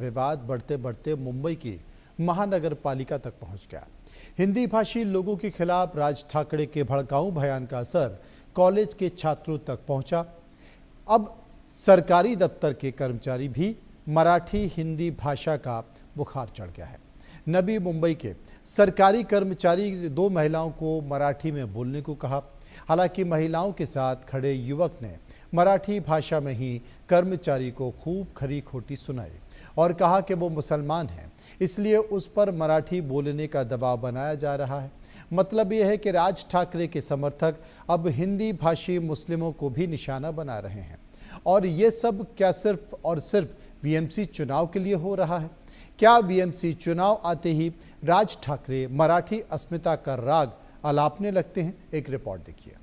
विवाद बढ़ते बढ़ते मुंबई की महानगर पालिका तक पहुंच गया। हिंदी भाषी लोगों के खिलाफ राज ठाकरे के भड़काऊ बयान का असर कॉलेज के छात्रों तक पहुंचा। अब सरकारी दफ्तर के कर्मचारी भी मराठी हिंदी भाषा का बुखार चढ़ गया है। नवी मुंबई के सरकारी कर्मचारी ने 2 महिलाओं को मराठी में बोलने को कहा। हालांकि महिलाओं के साथ खड़े युवक ने मराठी भाषा में ही कर्मचारी को खूब खरी खोटी सुनाई और कहा कि वो मुसलमान हैं, इसलिए उस पर मराठी बोलने का दबाव बनाया जा रहा है। मतलब यह है कि राज ठाकरे के समर्थक अब हिंदी भाषी मुस्लिमों को भी निशाना बना रहे हैं। और ये सब क्या सिर्फ और सिर्फ बीएमसी चुनाव के लिए हो रहा है? क्या बीएमसी चुनाव आते ही राज ठाकरे मराठी अस्मिता का राग अलापने लगते हैं? एक रिपोर्ट देखिए।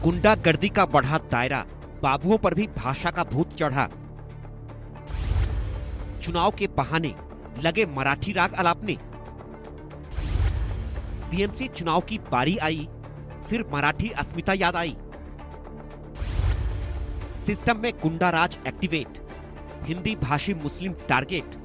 गुंडागर्दी का बढ़ा दायरा, बाबुओं पर भी भाषा का भूत चढ़ा। चुनाव के बहाने लगे मराठी राग अलापने। बीएमसी चुनाव की बारी आई, फिर मराठी अस्मिता याद आई। सिस्टम में गुंडा राज एक्टिवेट, हिंदी भाषी मुस्लिम टारगेट।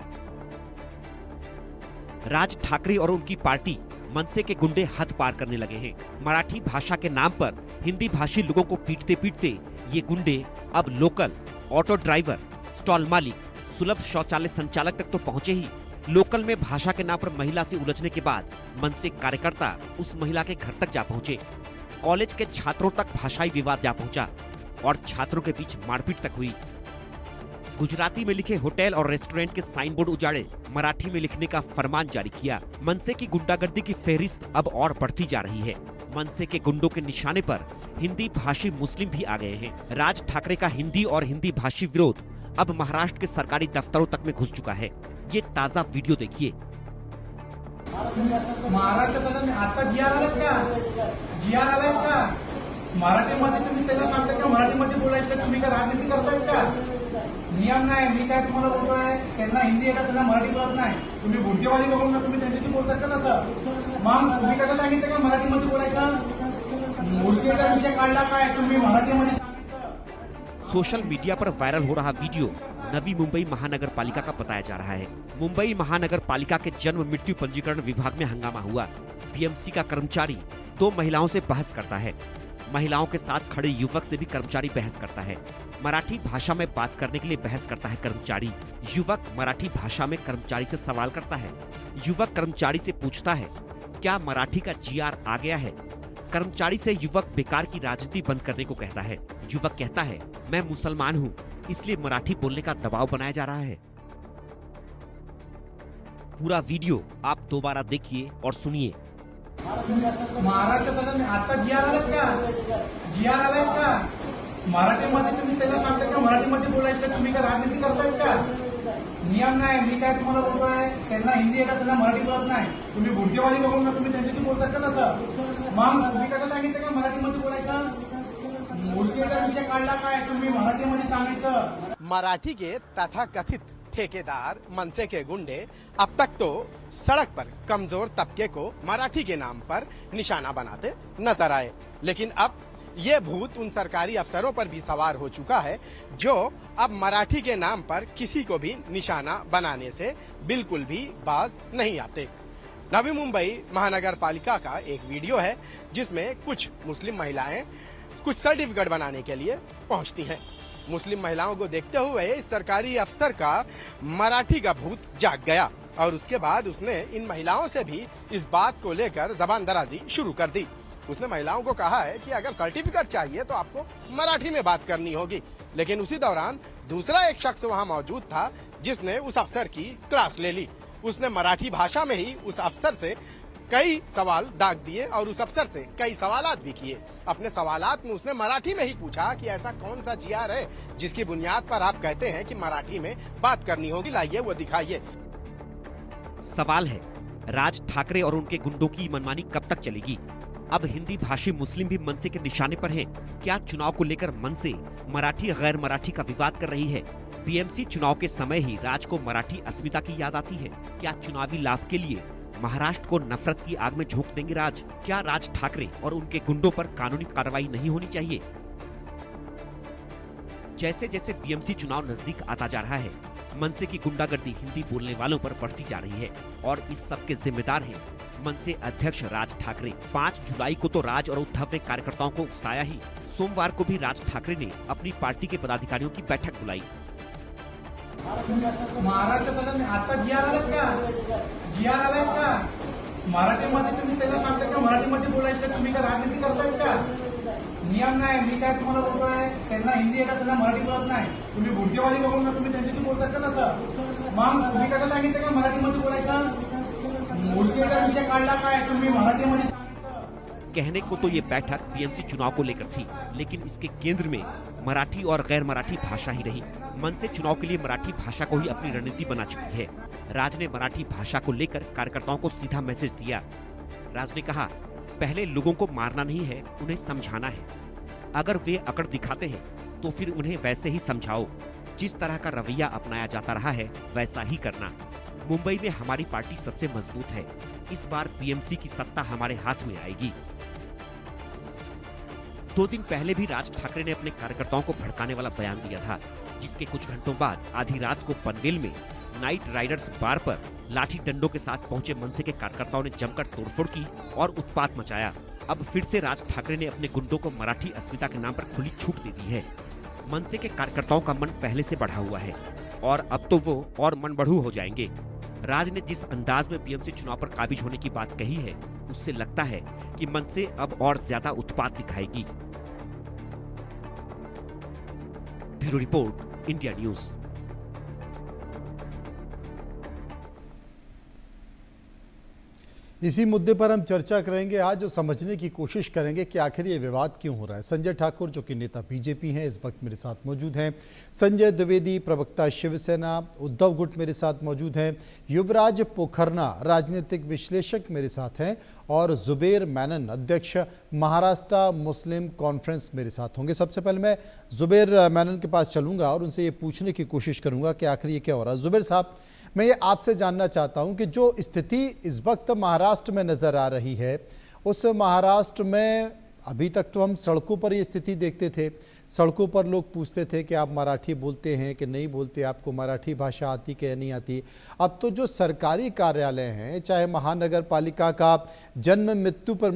राज ठाकरे और उनकी पार्टी मनसे के गुंडे हद पार करने लगे हैं। मराठी भाषा के नाम पर हिंदी भाषी लोगों को पीटते पीटते ये गुंडे अब लोकल, ऑटो ड्राइवर, स्टॉल मालिक, सुलभ शौचालय संचालक तक तो पहुंचे ही। लोकल में भाषा के नाम पर महिला से उलझने के बाद मनसे कार्यकर्ता उस महिला के घर तक जा पहुंचे। कॉलेज के छात्रों तक भाषाई विवाद जा पहुंचा और छात्रों के बीच मारपीट तक हुई। गुजराती में लिखे होटल और रेस्टोरेंट के साइन बोर्ड उजाड़े, मराठी में लिखने का फरमान जारी किया। मनसे की गुंडागर्दी की फेहरिस्त अब और बढ़ती जा रही है। मनसे के गुंडों के निशाने पर हिंदी भाषी मुस्लिम भी आ गए हैं। राज ठाकरे का हिंदी और हिंदी भाषी विरोध अब महाराष्ट्र के सरकारी दफ्तरों तक में घुस चुका है। ये ताजा वीडियो देखिए। महाराष्ट्र आता जीआर आलाय का मराठीमध्ये तुम्ही त्याला सांगता का मराठीमध्ये बोलायचं? तुम्ही का राजनीती करताय का? नियम नाही। मी काय तुम्हाला बोलतोय, त्यांना हिंदी येतात, त्यांना मराठी कळत नाही। तुम्ही भुटकेवाली बघून का तुम्ही त्यांच्याशी बोलताय का? तसं मग तुम्ही कसं सांगितलं का मराठीमध्ये बोलायचं? भुटकेचा विषय काढला काय? तुम्ही मराठीमध्ये सांगितलं। सोशल मीडिया पर वायरल हो रहा वीडियो नवी मुंबई महानगर पालिका का बताया जा रहा है। मुंबई महानगर पालिका के जन्म मृत्यु पंजीकरण विभाग में हंगामा हुआ। बीएमसी का कर्मचारी 2 महिलाओं से बहस करता है। महिलाओं के साथ खड़े युवक से भी कर्मचारी बहस करता है। मराठी भाषा में बात करने के लिए बहस करता है कर्मचारी। युवक मराठी भाषा में कर्मचारी से सवाल करता है। युवक कर्मचारी से पूछता है, क्या मराठी का जीआर आ गया है? कर्मचारी से युवक बेकार की राजनीति बंद करने को कहता है। युवक कहता है, मैं मुसलमान हूँ, इसलिए मराठी बोलने का दबाव बनाया जा रहा है। पूरा वीडियो आप दोबारा देखिए और सुनिए। महाराष्ट्र आता जीआर आलाय का मराठीमध्ये तुम्ही त्याला सांगता का मराठीमध्ये बोलायचं? तुम्ही का राजनीती करताय का? नियम नाही। मी काय तुम्हाला बोलतोय, त्यांना हिंदी येतात, त्यांना मराठी कळत नाही। तुम्ही भुटकेवाली बघून का तुम्ही त्यांच्याशी बोलताय का? तसं मग तुम्ही कसं सांगितलं का मराठीमध्ये बोलायचं? भुटकेचा विषय काढला काय? तुम्ही मराठीमध्ये सांगायचं। मराठी के तथाकथित ठेकेदार मनसे के गुंडे अब तक तो सड़क पर कमजोर तबके को मराठी के नाम पर निशाना बनाते नजर आए, लेकिन अब ये भूत उन सरकारी अफसरों पर भी सवार हो चुका है जो अब मराठी के नाम पर किसी को भी निशाना बनाने से बिल्कुल भी बाज नहीं आते। नवी मुंबई महानगर पालिका का एक वीडियो है जिसमें कुछ मुस्लिम महिलाएं कुछ सर्टिफिकेट बनाने के लिए पहुंचती हैं। मुस्लिम महिलाओं को देखते हुए इस सरकारी अफसर का मराठी का भूत जाग गया और उसके बाद उसने इन महिलाओं से भी इस बात को लेकर जबान दराजी शुरू कर दी। उसने महिलाओं को कहा है कि अगर सर्टिफिकेट चाहिए तो आपको मराठी में बात करनी होगी। लेकिन उसी दौरान दूसरा एक शख्स वहां मौजूद था जिसने उस अफसर की क्लास ले ली। उसने मराठी भाषा में ही उस अफसर से कई सवाल दाग दिए और उस अफसर से कई सवालात भी किए। अपने सवालात में उसने मराठी में ही पूछा कि ऐसा कौन सा जीआर है जिसकी बुनियाद पर आप कहते हैं कि मराठी में बात करनी होगी, लाइए वो दिखाइए। सवाल है, राज ठाकरे और उनके गुंडों की मनमानी कब तक चलेगी? अब हिंदी भाषी मुस्लिम भी मनसे के निशाने पर हैं। क्या चुनाव को लेकर मनसे मराठी गैर मराठी का विवाद कर रही है? बीएमसी चुनाव के समय ही राज को मराठी अस्मिता की याद आती है। क्या चुनावी लाभ के लिए महाराष्ट्र को नफरत की आग में झोंक देंगे राज? क्या राज ठाकरे और उनके गुंडों पर कानूनी कार्रवाई नहीं होनी चाहिए? जैसे जैसे बीएमसी चुनाव नजदीक आता जा रहा है, मनसे की गुंडागर्दी हिंदी बोलने वालों पर बढ़ती जा रही है और इस सब के जिम्मेदार हैं मनसे अध्यक्ष राज ठाकरे। 5 जुलाई को तो राज और उद्धव ने कार्यकर्ताओं को उकसाया ही। सोमवार को भी राज ठाकरे ने अपनी पार्टी के पदाधिकारियों की बैठक बुलाई। महाराष्ट्र आता जी आर आलात का? जी आर आलाय का? मराठीमध्ये तुम्ही त्याला सांगता का मराठीमध्ये बोलायचं? तुम्ही का राजनीती करतायत का? नियम नाही. मी काय तुम्हाला बोलतोय, त्यांना हिंदी येतात, त्यांना मराठी बोलत नाही. तुम्ही बुद्धिवादी बघून का तुम्ही त्यांच्याशी बोलताय का तसं? मग तुम्ही कसं सांगितलं का मराठीमध्ये बोलायचं? मुलगीचा विषय काढला काय? तुम्ही मराठीमध्ये सांगितलं. कहने को तो ये बैठक बीएमसी चुनाव को लेकर थी, लेकिन इसके केंद्र में मराठी और गैर मराठी भाषा ही रही। मनसे चुनाव के लिए मराठी भाषा को ही अपनी रणनीति बना चुकी है। राज ने मराठी भाषा को लेकर कार्यकर्ताओं को सीधा मैसेज दिया। राज ने कहा, पहले लोगों को मारना नहीं है, उन्हें समझाना है। अगर वे अकड़ दिखाते हैं तो फिर उन्हें वैसे ही समझाओ। जिस तरह का रवैया अपनाया जाता रहा है वैसा ही करना। मुंबई में हमारी पार्टी सबसे मजबूत है। इस बार बीएमसी की सत्ता हमारे हाथ में आएगी। 2 दिन पहले भी राज ठाकरे ने अपने कार्यकर्ताओं को भड़काने वाला बयान दिया था, जिसके कुछ घंटों बाद आधी रात को पनवेल में नाइट राइडर्स बार पर लाठी डंडों के साथ पहुंचे मनसे के कार्यकर्ताओं ने जमकर तोड़फोड़ की और उत्पात मचाया। अब फिर से राज ठाकरे ने अपने गुंडों को मराठी अस्मिता के नाम पर खुली छूट दे दी है। मनसे के कार्यकर्ताओं का मन पहले से बढ़ा हुआ है और अब तो वो और मन बढ़ू हो जाएंगे। राज ने जिस अंदाज में बीएमसी चुनाव पर काबिज होने की बात कही है, उससे लगता है कि मनसे अब और ज्यादा उत्पात दिखाएगी। Bureau report, India news. इसी मुद्दे पर हम चर्चा करेंगे आज और समझने की कोशिश करेंगे कि आखिर ये विवाद क्यों हो रहा है। संजय ठाकुर जो कि नेता बीजेपी हैं, इस वक्त मेरे साथ मौजूद हैं। संजय द्विवेदी, प्रवक्ता शिवसेना, उद्धव गुट मेरे साथ मौजूद हैं। युवराज पोखरना, राजनीतिक विश्लेषक मेरे साथ हैं और जुबेर मेनन, अध्यक्ष महाराष्ट्र मुस्लिम कॉन्फ्रेंस मेरे साथ होंगे। सबसे पहले मैं जुबेर मेनन के पास चलूंगा और उनसे ये पूछने की कोशिश करूंगा कि आखिर ये क्या हो रहा है। जुबेर साहब, मैं ये आपसे जानना चाहता हूं कि जो स्थिति इस वक्त महाराष्ट्र में नज़र आ रही है, उस महाराष्ट्र में अभी तक तो हम सड़कों पर ये स्थिति देखते थे। सड़कों पर लोग पूछते थे कि आप मराठी बोलते हैं कि नहीं बोलते, आपको मराठी भाषा आती कि नहीं आती। अब तो जो सरकारी कार्यालय हैं, चाहे महानगर पालिका का जन्म मृत्यु पर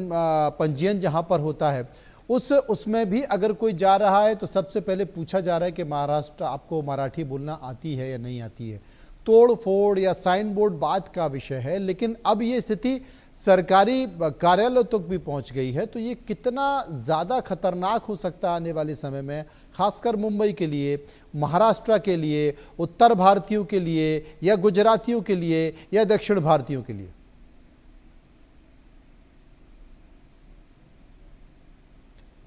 पंजीयन जहाँ पर होता है, उसमें भी अगर कोई जा रहा है तो सबसे पहले पूछा जा रहा है कि महाराष्ट्र आपको मराठी बोलना आती है या नहीं आती है। तोड़ फोड़ या साइन बोर्ड बात का विषय है, लेकिन अब ये स्थिति सरकारी कार्यालय तक भी पहुंच गई है। तो ये कितना ज़्यादा खतरनाक हो सकता है आने वाले समय में, खासकर मुंबई के लिए, महाराष्ट्र के लिए, उत्तर भारतीयों के लिए, या गुजरातियों के लिए, या दक्षिण भारतीयों के लिए?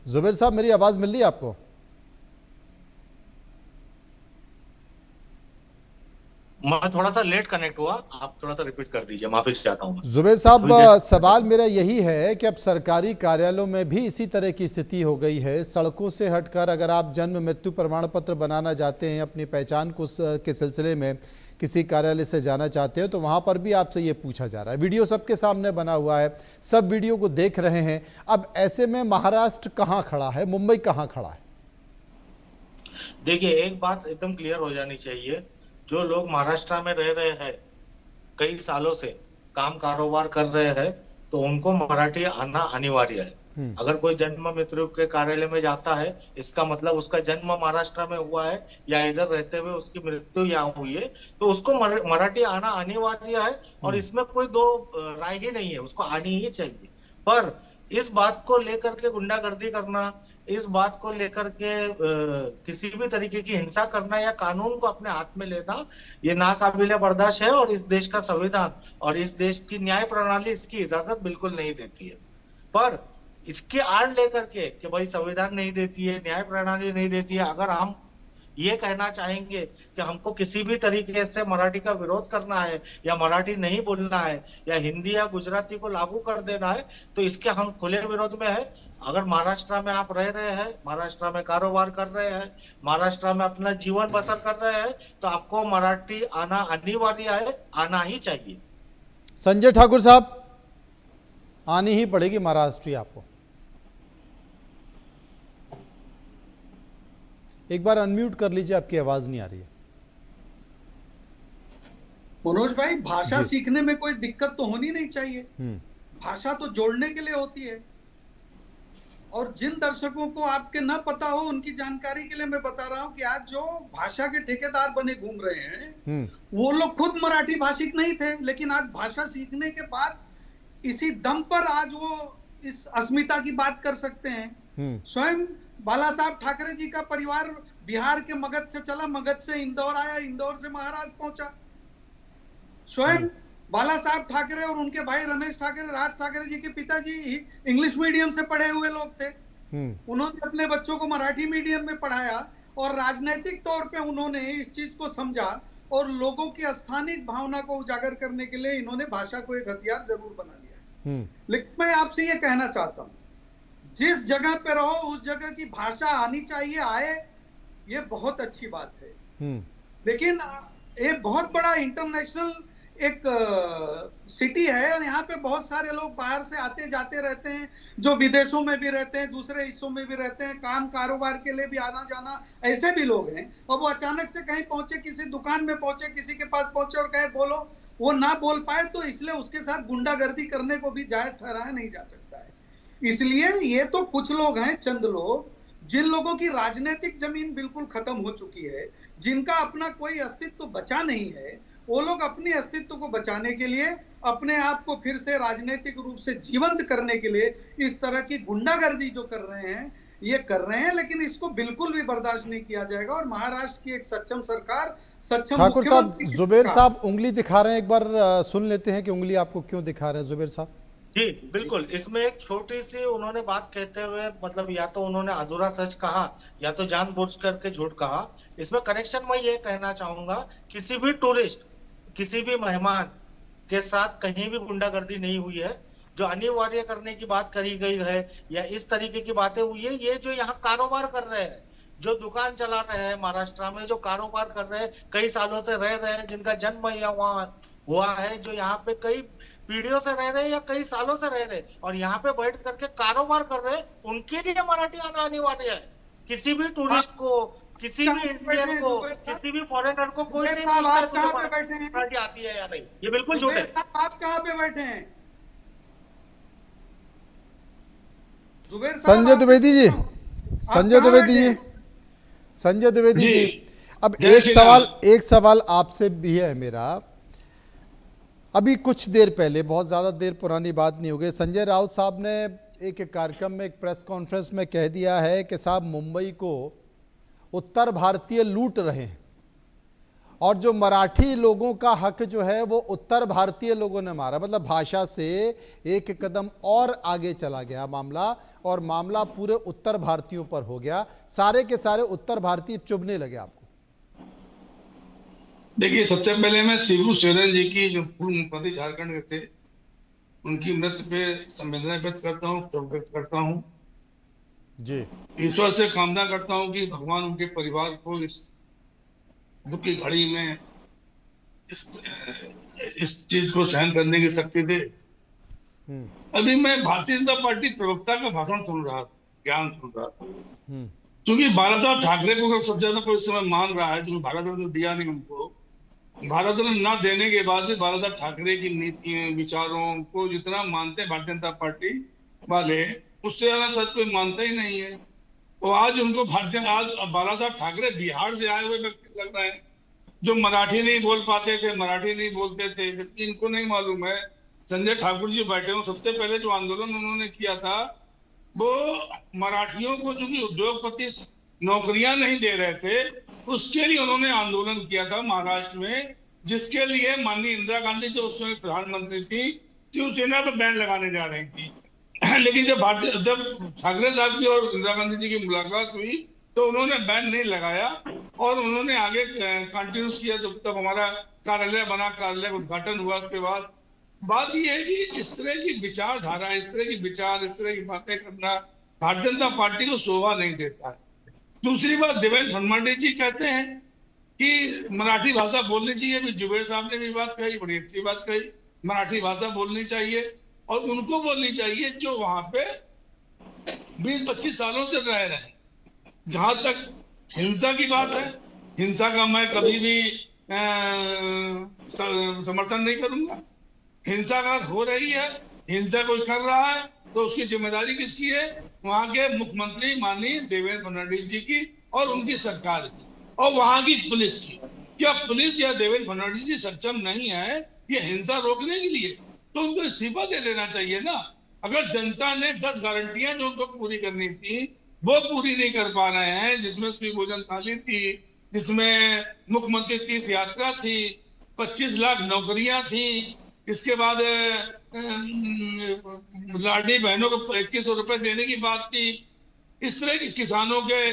जुबेर साहब, मेरी आवाज़ मिल रही है आपको? मैं थोड़ा सा लेट कनेक्ट हुआ, आप थोड़ा सा रिपीट कर दीजिए, माफी चाहता हूँ। जुबेर साहब, सवाल मेरा यही है कि अब सरकारी कार्यालयों में भी इसी तरह की स्थिति हो गई है। सड़कों से हटकर अगर आप जन्म मृत्यु प्रमाण पत्र बनाना चाहते हैं, अपनी पहचान को के सिलसिले में किसी कार्यालय से जाना चाहते हैं, तो वहाँ पर भी आपसे ये पूछा जा रहा है। वीडियो सबके सामने बना हुआ है, सब वीडियो को देख रहे हैं। अब ऐसे में महाराष्ट्र कहाँ खड़ा है, मुंबई कहाँ खड़ा है? देखिए, एक बात एकदम क्लियर हो जानी चाहिए, जो लोग महाराष्ट्र में रह रहे हैं, कई सालों से काम कारोबार कर रहे हैं, तो उनको मराठी आना अनिवार्य है। अगर कोई जन्म मृत्यु के कार्यालय में जाता है, इसका मतलब उसका जन्म महाराष्ट्र में हुआ है या इधर रहते हुए उसकी मृत्यु यहाँ हुई है, तो उसको मराठी आना अनिवार्य है और इसमें कोई दो राय ही नहीं है, उसको आनी ही चाहिए। पर इस बात को लेकर के गुंडागर्दी करना, इस बात को लेकर के किसी भी तरीके की हिंसा करना या कानून को अपने हाथ में लेना, ये नाकाबिले बर्दाश्त है और इस देश का संविधान और इस देश की न्याय प्रणाली इसकी इजाजत बिल्कुल नहीं देती है। पर इसके आड़ लेकर के कि भाई संविधान नहीं देती है, न्याय प्रणाली नहीं देती है, अगर हम ये कहना चाहेंगे कि हमको किसी भी तरीके से मराठी का विरोध करना है या मराठी नहीं बोलना है या हिंदी या गुजराती को लागू कर देना है, तो इसके हम खुले विरोध में है। अगर महाराष्ट्र में आप रह रहे हैं, महाराष्ट्र में कारोबार कर रहे हैं, महाराष्ट्र में अपना जीवन बसर कर रहे हैं, तो आपको मराठी आना अनिवार्य है, आना ही चाहिए। संजय ठाकुर साहब, आनी ही पड़ेगी महाराष्ट्री आपको। एक बार अनम्यूट कर लीजिए, आपकी आवाज नहीं आ रही है। मनोज भाई, भाषा जी। सीखने में कोई दिक्कत तो होनी नहीं चाहिए। हम्म। भाषा तो जोड़ने के लिए होती है। और जिन दर्शकों को आपके न पता हो उनकी जानकारी के लिए मैं बता रहा हूं कि आज जो भाषा के ठेकेदार बने घूम रहे हैं वो लोग खुद मराठी भाषिक नहीं थे, लेकिन आज भाषा सीखने के बाद इसी दम पर आज वो इस अस्मिता की बात कर सकते हैं। स्वयं बाला साहब ठाकरे जी का परिवार बिहार के मगध से चला, मगध से इंदौर आया, इंदौर से महाराष्ट्र पहुंचा। स्वयं बाला साहब ठाकरे और उनके भाई रमेश ठाकरे, राज ठाकरे जी के पिताजी इंग्लिश मीडियम से पढ़े हुए लोग थे। उन्होंने अपने बच्चों को मराठी मीडियम में पढ़ाया और राजनीतिक तौर पे उन्होंने इस चीज को समझा और लोगों की स्थानिक भावना को उजागर करने के लिए इन्होंने भाषा को एक हथियार जरूर बना लिया है। लेकिन मैं आपसे ये कहना चाहता हूं, जिस जगह पे रहो उस जगह की भाषा आनी चाहिए, आए, ये बहुत अच्छी बात है। लेकिन ये बहुत बड़ा इंटरनेशनल एक सिटी है और यहाँ पे बहुत सारे लोग बाहर से आते जाते रहते हैं, जो विदेशों में भी रहते हैं, दूसरे हिस्सों में भी रहते हैं, काम कारोबार के लिए भी आना जाना, ऐसे भी लोग हैं। और वो अचानक से कहीं पहुंचे, किसी दुकान में पहुंचे, किसी के पास पहुंचे और कहे बोलो, वो ना बोल पाए तो इसलिए उसके साथ गुंडागर्दी करने को भी जायज ठहराया नहीं जा सकता है। इसलिए ये तो कुछ लोग हैं, चंद लोग, जिन लोगों की राजनीतिक जमीन बिल्कुल खत्म हो चुकी है, जिनका अपना कोई अस्तित्व बचा नहीं है, वो लोग अपने अस्तित्व को बचाने के लिए, अपने आप को फिर से राजनीतिक रूप से जीवंत करने के लिए इस तरह की गुंडागर्दी जो कर रहे हैं, ये कर रहे हैं। लेकिन इसको बिल्कुल भी बर्दाश्त नहीं किया जाएगा। और महाराष्ट्र की एक सक्षम सरकार, सक्षम ठाकुर साहब, मुख्यमंत्री, जुबेर साहब उंगली दिखा रहे हैं, एक बार सुन लेते हैं कि उंगली आपको क्यों दिखा रहे हैं जुबेर साहब। जी बिल्कुल, इसमें एक छोटी सी उन्होंने बात कहते हुए, मतलब या तो उन्होंने अधूरा सच कहा या तो जानबूझ करके झूठ कहा। इसमें कनेक्शन मैं ये कहना चाहूंगा, किसी भी टूरिस्ट, किसी भी मेहमान के साथ कहीं भी गुंडागर्दी नहीं हुई है। जो अनिवार्य करने की बात करी गई है या इस तरीके की बातें हुई है, ये जो यहाँ कारोबार कर रहे हैं, जो दुकान चला रहे हैं महाराष्ट्र में, जो कारोबार कर रहे हैं, कई सालों से रह रहे हैं, जिनका जन्म यहाँ हुआ है, जो यहाँ पे कई पीढ़ियों से रह रहे हैं या कई सालों से रह रहे हैं और यहाँ पे बैठ करके कारोबार कर रहे हैं, उनके लिए मराठी आना अनिवार्य है। किसी भी टूरिस्ट को, किसी भी इंडियन को, किसी भी फॉरेनर को कोई नहीं मराठी आती है या नहीं, ये बिल्कुल झूठ है। आप कहाँ पे बैठे हैं? संजय द्विवेदी जी, संजय द्विवेदी जी, संजय द्विवेदी जी, अब एक सवाल आपसे भी है मेरा। अभी कुछ देर पहले, बहुत ज़्यादा देर पुरानी बात नहीं हो गई, संजय राउत साहब ने एक कार्यक्रम में, एक प्रेस कॉन्फ्रेंस में कह दिया है कि साहब मुंबई को उत्तर भारतीय लूट रहे हैं और जो मराठी लोगों का हक जो है वो उत्तर भारतीय लोगों ने मारा। मतलब भाषा से एक कदम और आगे चला गया मामला, और मामला पूरे उत्तर भारतीयों पर हो गया, सारे के सारे उत्तर भारतीय चुभने लगे आपको। देखिए, सबसे पहले मैं शिबू सोरेन जी की, जो पूर्व मुख्यमंत्री झारखंड के थे, उनकी मृत्यु पे संवेदना व्यक्त करता हूँ, शोक व्यक्त करता हूँ जी। ईश्वर से कामना करता हूँ कि भगवान उनके परिवार को इस दुख की घड़ी में इस चीज को सहन करने की शक्ति दे। अभी मैं भारतीय जनता पार्टी प्रवक्ता का भाषण सुन रहा था, ज्ञान सुन रहा था, क्योंकि बाला साहब ठाकरे को सबसे ज्यादा कोई समय मान रहा है, क्योंकि भारत ने दिया नहीं उनको। भारत ने न देने के बाद भी बाला साहब ठाकरे की नीतियों, विचारों को जितना मानते हैं भारतीय जनता पार्टी वाले, उससे ज्यादा शायद कोई मानता ही नहीं है। तो आज उनको आज बाला साहब ठाकरे बिहार से आए हुए व्यक्ति लग रहे हैं, जो मराठी नहीं बोल पाते थे, मराठी नहीं बोलते थे, जबकि इनको नहीं मालूम है। संजय ठाकुर जी बैठे हो, सबसे पहले जो आंदोलन उन्होंने किया था वो मराठियों को, जो कि उद्योगपति नौकरियां नहीं दे रहे थे, उसके लिए उन्होंने आंदोलन किया था महाराष्ट्र में, जिसके लिए माननीय इंदिरा गांधी जो उस समय प्रधानमंत्री थी, शिवसेना पर बैन लगाने जा रही थी। लेकिन जब ठाकरे साहब की और इंदिरा गांधी जी की मुलाकात हुई तो उन्होंने बैन नहीं लगाया और उन्होंने आगे कंटिन्यू किया। जब तक हमारा कार्यालय बना, कार्यालय का उद्घाटन हुआ, उसके बाद बात यह है कि इस तरह की विचारधारा, इस तरह की विचार, इस तरह की बातें करना भारतीय जनता पार्टी को शोभा नहीं देता है। दूसरी बात, देवेंद्र फडणवीस जी कहते हैं कि मराठी भाषा बोलनी चाहिए। अभी जुबेर साहब ने भी बात कही, बड़ी अच्छी बात कही, मराठी भाषा बोलनी चाहिए और उनको बोलनी चाहिए जो वहां पे 20-25 सालों से रह रहे हैं। जहां तक हिंसा की बात है, हिंसा का मैं कभी भी समर्थन नहीं करूंगा। हिंसा का हो रही है, हिंसा कोई कर रहा है तो उसकी जिम्मेदारी किसकी है? वहां के मुख्यमंत्री माननीय देवेंद्र फडणवीस जी की और उनकी सरकार की और वहां की पुलिस की। क्या पुलिस या देवेंद्र फडणवीस जी सक्षम नहीं है ये हिंसा रोकने के लिए? तो उनको इस्तीफा दे देना चाहिए ना। अगर जनता ने 10 गारंटियां जो उनको पूरी करनी थी वो पूरी नहीं कर पा रहे हैं, जिसमें उसकी भोजन थाली थी, जिसमें मुख्यमंत्री तीर्थ यात्रा थी, 25 लाख नौकरियां थी, इसके बाद लाडली बहनों को 2100 रुपए देने की बात थी, इस तरह के किसानों के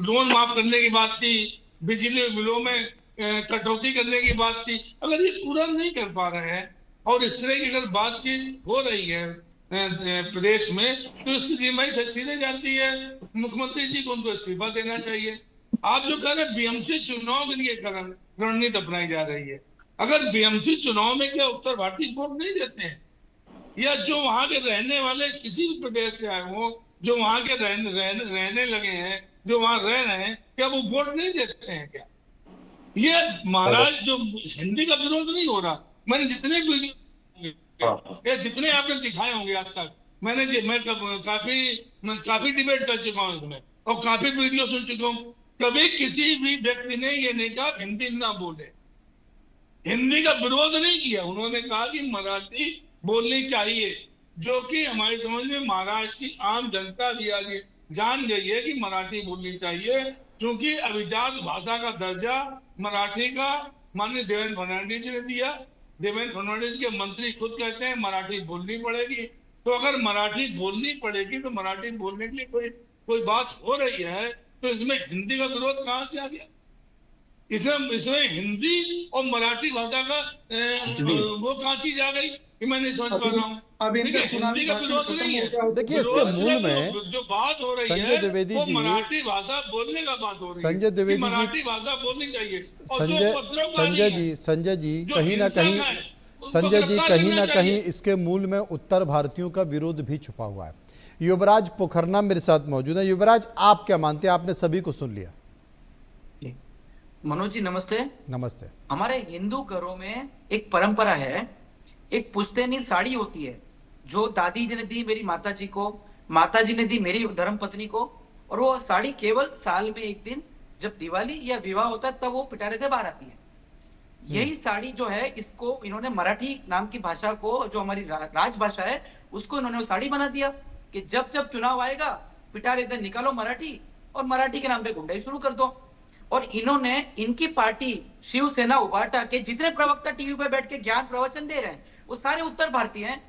लोन माफ करने की बात थी, बिजली बिलों में कटौती करने की बात थी। अगर ये पूरा नहीं कर पा रहे हैं और इस तरह की अगर बातचीत हो रही है प्रदेश में, तो इसकी जिम्मेदारी सीधे जाती है मुख्यमंत्री जी को, उनको इस्तीफा देना चाहिए। आप जो कह रहे हैं बीएमसी चुनाव के लिए रणनीति अपनाई जा रही है, अगर बीएमसी चुनाव में क्या उत्तर भारतीय वोट नहीं देते हैं? या जो वहां के रहने वाले किसी भी प्रदेश से आए हो, जो वहां के रहने लगे हैं, जो वहां रह रहे हैं, क्या वो वोट नहीं देते हैं क्या? ये महाराज जो हिंदी का विरोध नहीं हो रहा। मैंने जितने जितने आपने दिखाए होंगे आज तक, मैं काफी डिबेट कर चुका हूँ इसमें और काफी वीडियो सुन चुका हूँ। कभी किसी भी व्यक्ति ने ये नहीं कहा हिंदी ना बोले, हिंदी का विरोध नहीं किया। उन्होंने कहा कि मराठी बोलनी चाहिए, जो कि हमारी समझ में महाराष्ट्र की आम जनता भी आज जान गई है कि मराठी बोलनी चाहिए, क्योंकि अभिजात भाषा का दर्जा मराठी का माननीय देवेंद्र फडणवीस जी ने दिया। देवेंद्र फडणवीस के मंत्री खुद कहते हैं मराठी बोलनी पड़ेगी। तो अगर मराठी बोलनी पड़ेगी तो मराठी बोलने के लिए कोई बात हो रही है, तो इसमें हिंदी का विरोध कहां से आ गया? इसमें हिंदी और मराठी भाषा का वो कहाँ चीज आ गई कि मैं नहीं समझ पा रहा हूँ। हिंदी का विरोध नहीं है। देखिए इसके मूल में जो बात हो रही संजय है द्विवेदी वो जी, मराठी भाषा बोलने का बात हो रही है। संजय द्विवेदी जी, मराठी भाषा बोलनी चाहिए। संजय जी कहीं ना कहीं, संजय जी कहीं ना कहीं इसके मूल में उत्तर भारतीयों का विरोध भी छुपा हुआ है। युवराज पोखरना मेरे साथ मौजूद है। युवराज, आप क्या मानते हैं? आपने सभी को सुन लिया। मनोज जी नमस्ते। नमस्ते। हमारे हिंदू घरों में एक परंपरा है, एक पुश्तैनी साड़ी होती है जो दादी जी ने दी मेरी माता जी को, माता जी ने दी मेरी धर्मपत्नी को, और वो साड़ी केवल साल में एक दिन जब दिवाली या विवाह होता है तब वो पिटारे से बाहर आती है। यही साड़ी जो है इसको इन्होंने मराठी नाम की भाषा को, जो हमारी राजभाषा है, उसको इन्होंने वो साड़ी बना दिया कि जब जब चुनाव आएगा पिटारे से निकालो मराठी और मराठी के नाम पे गुंडाई शुरू कर दो। और इन्होंने, इनकी पार्टी शिवसेना उबाटा के जितने प्रवक्ता टीवी पे बैठ के ज्ञान प्रवचन दे रहे हैं वो सारे उत्तर भारतीय हैं।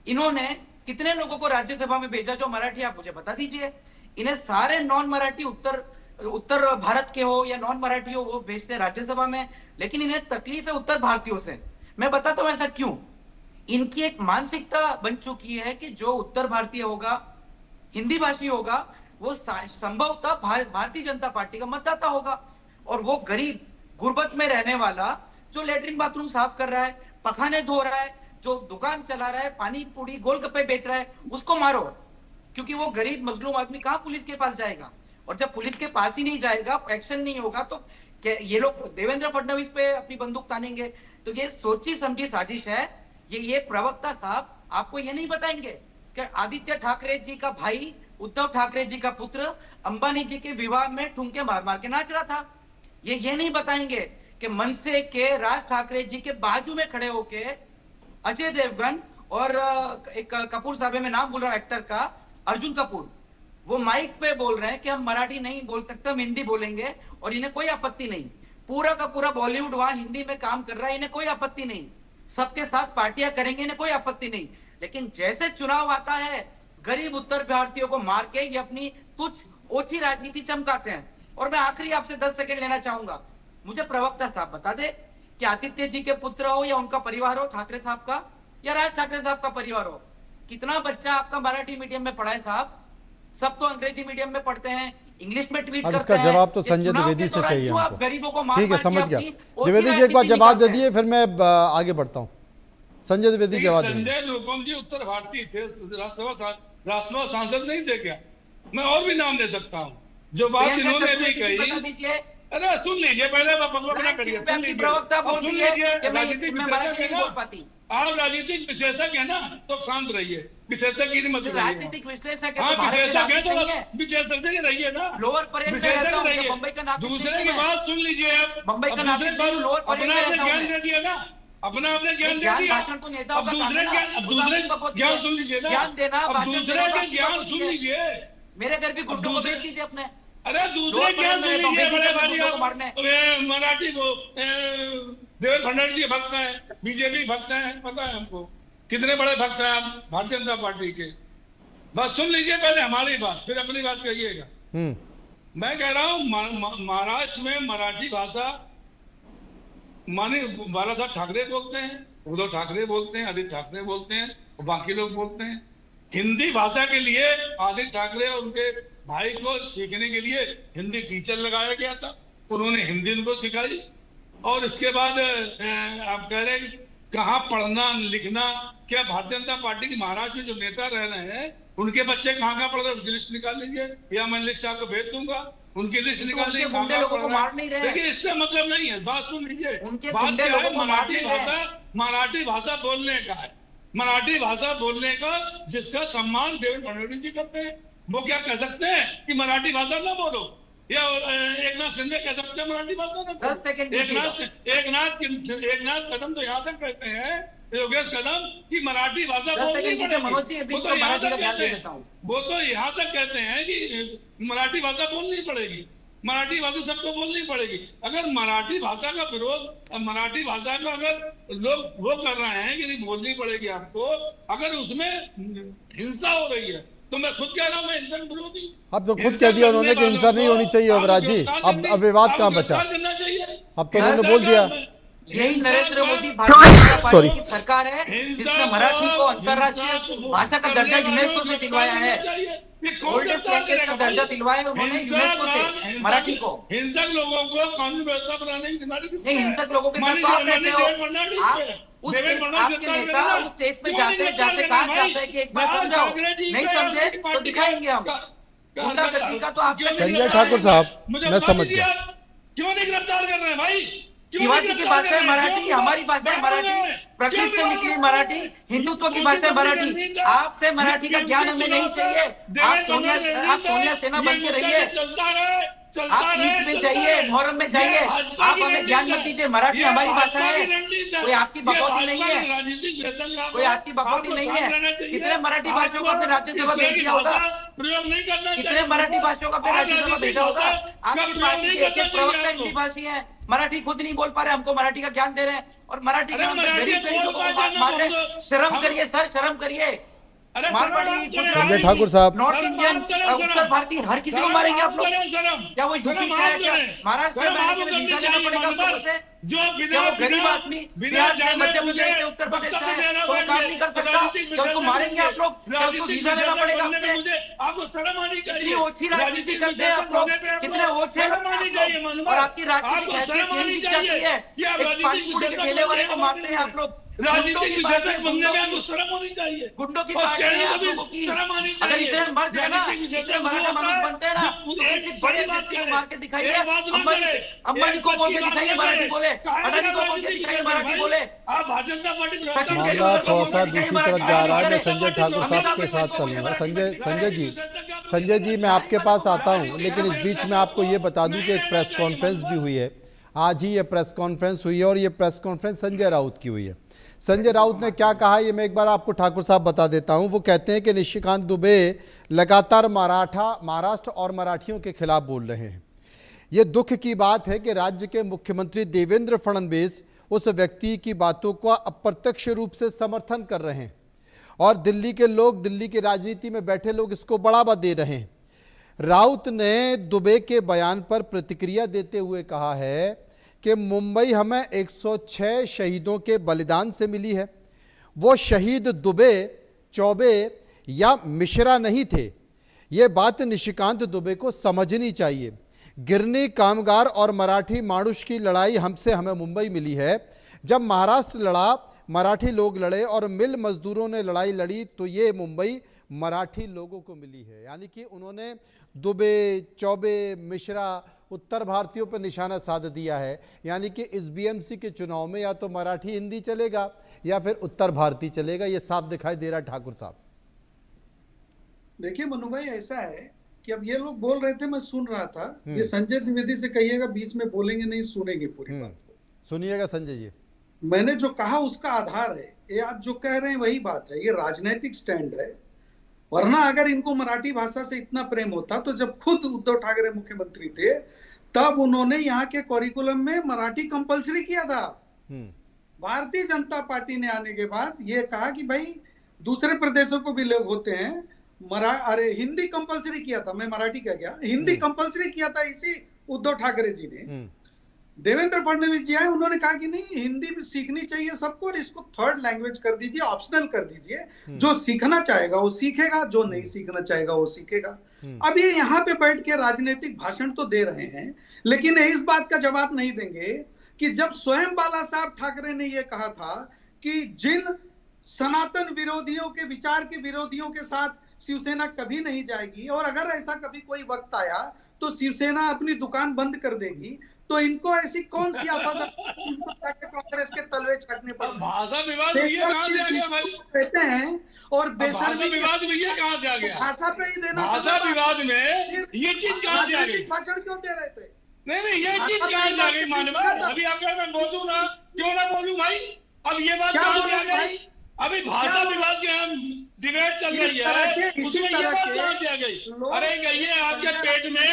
इन्होंने कितने लोगों को राज्यसभा में भेजा जो मराठी, आप मुझे बता दीजिए। इन्हें सारे नॉन मराठी उत्तर भारत के हो या नॉन मराठी हो वो भेजते हैं राज्यसभा में, लेकिन इन्हें तकलीफ है उत्तर भारतीयों से। मैं बताता हूं ऐसा क्यों। इनकी एक मानसिकता बन चुकी है कि जो उत्तर भारतीय होगा, हिंदी भाषी होगा, वो संभवतः भारतीय जनता पार्टी का मतदाता होगा, और वो गरीब गुर्बत में रहने वाला जो लेटरिन बाथरूम साफ कर रहा है, पखाने धो रहा है, जो दुकान चला रहा है, पानी पूरी गोलगप्पे बेच रहा है, उसको मारो। क्योंकि वो गरीब मजलूम आदमी कहां पुलिस के पास जाएगा, और जब पुलिस के पास ही नहीं जाएगा, एक्शन नहीं होगा, तो ये लोग देवेंद्र फडणवीस पे अपनी बंदूक तानेंगे। तो ये सोची समझी साजिश है। ये प्रवक्ता साहब आपको ये नहीं बताएंगे कि आदित्य ठाकरे जी का भाई उद्धव ठाकरे जी का पुत्र अंबानी जी के विवाह में ठुमके मार मार के नाच रहा था। ये नहीं बताएंगे कि मनसे के राज ठाकरे जी के बाजू में खड़े होके अजय देवगन और एक कपूर साहब, में नाम बोल रहा हूं एक्टर का, अर्जुन कपूर, वो माइक पे बोल रहे हैं कि हम मराठी नहीं बोल सकते, हम हिंदी बोलेंगे, और इन्हें कोई आपत्ति नहीं। पूरा का पूरा बॉलीवुड वहां हिंदी में काम कर रहा है, इन्हें कोई आपत्ति नहीं। सबके साथ पार्टियां करेंगे, इन्हें कोई आपत्ति नहीं। लेकिन जैसे चुनाव आता है, गरीब उत्तर भारतीयों को मार के ये अपनी तुच्छ ओछी राजनीति चमकाते हैं। और मैं आखिरी आपसे 10 सेकंड लेना चाहूंगा। मुझे प्रवक्ता साहब बता दे कि आदित्य जी के पुत्र हो या उनका परिवार हो, ठाकरे साहब का या राज ठाकरे साहब का परिवार हो, कितना बच्चा आपका मराठी मीडियम में पढ़ा है साहब? सब तो अंग्रेजी मीडियम में पढ़ते हैं, इंग्लिश में ट्वीट करते हैं। इसका जवाब तो संजय द्विवेदी से चाहिए हमको। गरीबों को मार, ठीक है, समझ गया। द्विवेदी जी एक बार जवाब दे दिए, फिर मैं आगे बढ़ता हूँ। संजय द्विवेदी जवाब दीजिए। संजय निरुपम जी उत्तर भारतीय थे, राज्यसभा सांसद नहीं थे क्या? मैं और भी नाम ले सकता हूँ। जो बात प्रियंका इन्होंने भी चतुर्वेदी जी बता कही, दीजिए। अरे सुन लीजिए पहले, बकबक करिए, सुन आपकी लीजिए। प्रवक्ता बोल अब सुन रही है लीजिए, कि मैं राजनीतिक मराठी विशेषज्ञ नहीं है बोल ना, पाती। आप राजनीतिक विशेषज्ञ है ना, तो शांत रहिए, विशेषज्ञ की मत रहिए। राजनीतिक विश्लेषक है हाँ तो भारत में विशेषज्ञ है नागरिक नहीं तो है। विशेषज्ञ रहिए ना, लोअर परेड में रहता हूँ, रहिए। मुंबई का नागरिक दूसरे नहीं की हूँ मैं। बात सुन लीजिए आप। मुंबई का अब नागरिक दूसरे नहीं हूँ, लोअर परेड अपना में आपने रहता हूँ ज्ञान मैं। दे दिया ना, अपना आपने ज्ञान दे ज्ञान दिया। भाषण तो नेताओं अब का काम दूसरे है ना। ज्ञान, अब वो तो दूसरे आपकी बकवास ज्ञान है। सुन लीजिए ना, ज्ञान देना, अब भाषण दूसरे देना तो के आपकी ज्ञान बकवास सुन है। लीजिए। मेरे घर भी गुंडों को दूसरे- भेज दीजिए अपने। अरे दूसरे लोअर ज्ञान परेड में सुन रहता हूँ, लीजिए, भेज बड़े दीजिए भारी गुंडों को आप मारने। मराठी को देवेंद्र फडणवीस जी भक्त हैं, बीजेपी भक्त हैं, पता है हमको कितने बड़े भक्त हैं आप भारतीय जनता पार्टी के। बस सुन लीजिए पहले हमारी बात, फिर अपनी बात कहिएगा। मैं कह रहा हूँ महाराष्ट्र में मराठी भाषा माने बाला साहब ठाकरे बोलते हैं, उद्धव ठाकरे बोलते हैं, आदित्य ठाकरे बोलते हैं, और बाकी लोग बोलते हैं। हिंदी भाषा के लिए आदित्य ठाकरे और उनके भाई को सीखने के लिए हिंदी टीचर लगाया गया था, उन्होंने हिंदी उनको सिखाई। और इसके बाद आप कह रहे हैं कहाँ पढ़ना लिखना, क्या भारतीय जनता पार्टी की महाराष्ट्र में जो नेता रह रहे हैं उनके बच्चे कहाँ पढ़ रहे हैं, उसकी लिस्ट निकाल लीजिए, या मैं लिस्ट आपको भेज दूंगा, उनकी लिस्ट निकाल लीजिए। गुंडे लोगों को मार नहीं रहे। देखिए इससे मतलब नहीं है, बात सुन लीजिए। उनके बात गुंडे क्या लोगों है, को मार नहीं रहे। मराठी भाषा बोलने का है, मराठी भाषा बोलने का जिसका सम्मान देवेंद्र फडणवीस जी करते हैं। वो क्या कह सकते हैं कि मराठी भाषा ना बोलो, या एकनाथ शिंदे कह सकते हैं मराठी भाषा ना 10 सेकंड एकनाथ कदम तो यहाँ तक कहते हैं, योगेश कदम, कि मराठी भाषा 10 बोलनी सेकंड पड़ेगी। मनोज जी, अभी वो तो तो यहाँ मराठी का तक ज्ञान कहते दे हैं, देता हूँ। वो तो यहाँ तक कहते हैं कि मराठी भाषा बोलनी पड़ेगी, मराठी भाषा सबको बोलनी पड़ेगी। अगर मराठी भाषा का विरोध, मराठी भाषा का अगर लोग वो कर रहे हैं कि नहीं बोलनी पड़ेगी आपको, अगर उसमें हिंसा हो रही है तो मैं खुद कह रहा हूँ मैं हिंसा विरोधी। अब तो खुद कह दिया उन्होंने कि हिंसा नहीं होनी चाहिए युवराज जी, अब विवाद कहाँ बचा, अब तो उन्होंने बोल दिया। यही नरेंद्र मोदी भारतीय जनता पार्टी की सरकार है जिसने मराठी को अंतर्राष्ट्रीय भाषा का दर्जा यूनेस्को से दिलवाया है। ओल्डेस्ट लैंग्वेज का दर्जा दिलवाया है उन्होंने यूनेस्को से मराठी को। हिंसक लोगों को कानूनी व्यवस्था बनाने की जिम्मेदारी किसकी है? नहीं, हिंसक लोगों के साथ तो आप रहते हो। आप उस आपके नेता उस स्टेज पे जाते कहा जाता है कि एक बार समझाओ, नहीं समझे तो दिखाएंगे हम। गुंडागर्दी का तो आपका संजय ठाकुर साहब, मैं समझ गया। क्यों नहीं गिरफ्तार कर रहे हैं भाई? शिवाजी की भाषा है मराठी, हमारी भाषा है मराठी, प्रकृति से निकली मराठी, हिंदुत्व की भाषा है मराठी। आपसे मराठी का ज्ञान हमें नहीं चाहिए। आप सोनिया सेना बन के रहिए, आप ईद में जाइए, मुहर्रम में जाइए, आप हमें ज्ञान मत दीजिए। मराठी हमारी भाषा है, कोई आपकी बकौती नहीं है, कोई आपकी बकौती नहीं है। कितने मराठी भाषियों को अपने राज्यसभा भेज दिया होगा, कितने मराठी भाषियों को अपने राज्यसभा भेजा होगा। आपकी पार्टी के एक प्रवक्ता हिंदी भाषी है, मराठी खुद नहीं बोल पा रहे, हमको मराठी का ज्ञान दे रहे हैं, और मराठी के नाम पे गरीब लोगों को मार रहे हैं। शर्म करिए सर, शर्म करिए। मारवाड़ी, संजय ठाकुर साहब, नॉर्थ इंडियन, उत्तर भारतीय, हर किसी को मारेंगे आप लोग। क्या वो यूपी का है, क्या महाराष्ट्र में आने के लिए वीजा लेना पड़ेगा आप लोगों से? क्या वो गरीब आदमी बिहार से, मध्य प्रदेश से, उत्तर प्रदेश से है तो वो काम नहीं कर सकता? क्या उसको मारेंगे आप लोग? क्या उसको वीजा लेना पड़ेगा आपसे? आपको शर्म आनी चाहिए। कितनी ओछी राजनीति करते हैं आप लोग, कितने ओछे लोग हैं, और आपकी राजनीतिक हैसियत यही दिख जाती है। एक पानी पूरी के ठेले वाले को मारते हैं आप लोग। गुंडों की पार्टी है, बनने में आपको शर्म होनी चाहिए। गुंडों की पार्टी है आप लोगों की। अगर इतने मर्द है ना, इतने मराठा मानुस बनते हैं ना, तो किसी बड़े व्यक्ति को मार के दिखाइए। अंबानी को बोल के दिखाइए मराठी बोले, अडानी को बोल के दिखाइए मराठी बोले। मामला थोड़ा सा दूसरी तरफ जा रहा है। मैं संजय ठाकुर साहब के साथ चलूंगा। संजय जी मैं आपके पास आता हूं, लेकिन इस बीच में आपको ये बता दूं कि एक प्रेस कॉन्फ्रेंस भी हुई है। आज ही ये प्रेस कॉन्फ्रेंस हुई है, और ये प्रेस कॉन्फ्रेंस संजय राउत की हुई है। संजय राउत ने क्या कहा ये मैं एक बार आपको ठाकुर साहब बता देता हूं। वो कहते हैं कि निशिकांत दुबे लगातार महाराष्ट्र और मराठियों के खिलाफ बोल रहे हैं। ये दुख की बात है कि राज्य के मुख्यमंत्री देवेंद्र फडणवीस उस व्यक्ति की बातों का अप्रत्यक्ष रूप से समर्थन कर रहे हैं, और दिल्ली के लोग, दिल्ली की राजनीति में बैठे लोग इसको बढ़ावा दे रहे हैं। राउत ने दुबे के बयान पर प्रतिक्रिया देते हुए कहा है कि मुंबई हमें 106 शहीदों के बलिदान से मिली है। वो शहीद दुबे, चौबे या मिश्रा नहीं थे। ये बात निशिकांत दुबे को समझनी चाहिए। गिरनी, कामगार और मराठी माणूस की लड़ाई हमें मुंबई मिली है। जब महाराष्ट्र लड़ा, मराठी लोग लड़े और मिल मजदूरों ने लड़ाई लड़ी, तो ये मुंबई मराठी लोगों को मिली है, यानी कि उन्होंने दुबे, चौबे, मिश्रा, उत्तर भारतीयों पर निशाना साध दिया है। यानी कि इस बीएमसी के चुनाव में या तो मराठी हिंदी चलेगा या फिर उत्तर भारतीय चलेगा, ये साफ दिखाई दे रहा है ठाकुर साहब। देखिए मनु भाई, ऐसा है कि अब ये लोग बोल रहे थे, मैं सुन रहा था, ये संजय द्विवेदी से कहिएगा बीच में बोलेंगे नहीं, सुनेंगे पूरी बात को। सुनिएगा संजय जी। मैंने जो कहा उसका आधार है, ये आप जो कह रहे हैं वही बात है, ये राजनीतिक स्टैंड है। वरना अगर इनको मराठी भाषा से इतना प्रेम होता तो जब खुद उद्धव ठाकरे मुख्यमंत्री थे तब उन्होंने यहाँ के करिकुलम में मराठी कंपलसरी किया था। भारतीय जनता पार्टी ने आने के बाद ये कहा कि भाई दूसरे प्रदेशों को भी लोग होते हैं, अरे हिंदी कंपलसरी किया था, मैं मराठी कह गया, हिंदी कंपलसरी किया था इसी उद्धव ठाकरे जी ने। देवेंद्र फडणवीस जी आए, उन्होंने कहा कि नहीं, हिंदी भी सीखनी चाहिए सबको और इसको थर्ड लैंग्वेज कर दीजिए, ऑप्शनल कर दीजिए। जो सीखना चाहेगा वो सीखेगा, जो नहीं सीखना चाहेगा वो सीखेगा। अब ये यहाँ पे बैठ के राजनीतिक भाषण तो दे रहे हैं, लेकिन इस बात का जवाब नहीं देंगे कि जब स्वयं बाला साहब ठाकरे ने ये कहा था कि जिन सनातन विरोधियों के विचार के विरोधियों के साथ शिवसेना कभी नहीं जाएगी और अगर ऐसा कभी कोई वक्त आया तो शिवसेना अपनी दुकान बंद कर देगी, तो इनको ऐसी कौन सी आफत कांग्रेस के तलवे छाटने पर भाषा विवाद कहाँ से आ गया भाई? कहते हैं और भाषा विवाद भैया कहाँ से आ गया? भाषा पे ही देना, भाषा विवाद में ये चीज कहाँ से आ गई? भाषण क्यों दे रहे थे? नहीं, ये चीज कहाँ से आ गई मानवा? अभी अगर मैं बोलूँ ना, क्यों ना बोलूँ भाई? अब ये बात कहाँ से आ गई? अभी भाषा विवाद के हम डिबेट चल रही है, उसमें ये बात कहाँ से आ गई? अरे कहिए आपके पेट में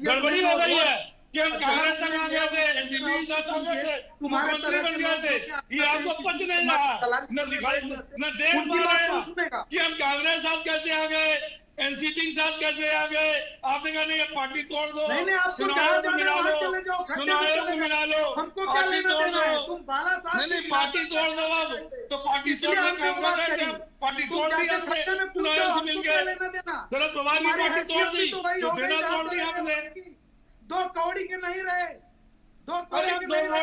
गड़बड़ी हो गई है कि हम कांग्रेस संग आ गए थे, एनसीपी के साथ आ गए थे, मुख्यमंत्री बन गए थे। ये आपको पच नहीं रहा, न दिखाई न देख पा रहे हैं कि हम कांग्रेस साथ कैसे आ गए, एनसीपी के साथ कैसे आ गए। आपने कहा नहीं पार्टी तोड़ दो, नहीं, आपको जहाँ जाना है वहाँ चले जाओ, चुनाव को मिला लो, हमको क्या लेना देना है? तुम बाला साहब नहीं पार्टी तोड़ दो, अब तो पार्टी तोड़ने का काम कर, पार्टी तोड़ दी हमने, चुनाव से मिल गए, शरद पवार की पार्टी तोड़ दी, शिवसेना तोड़ दी हमने। 2 कौड़ी के नहीं रहे, 2 कौड़ी के नहीं रहे,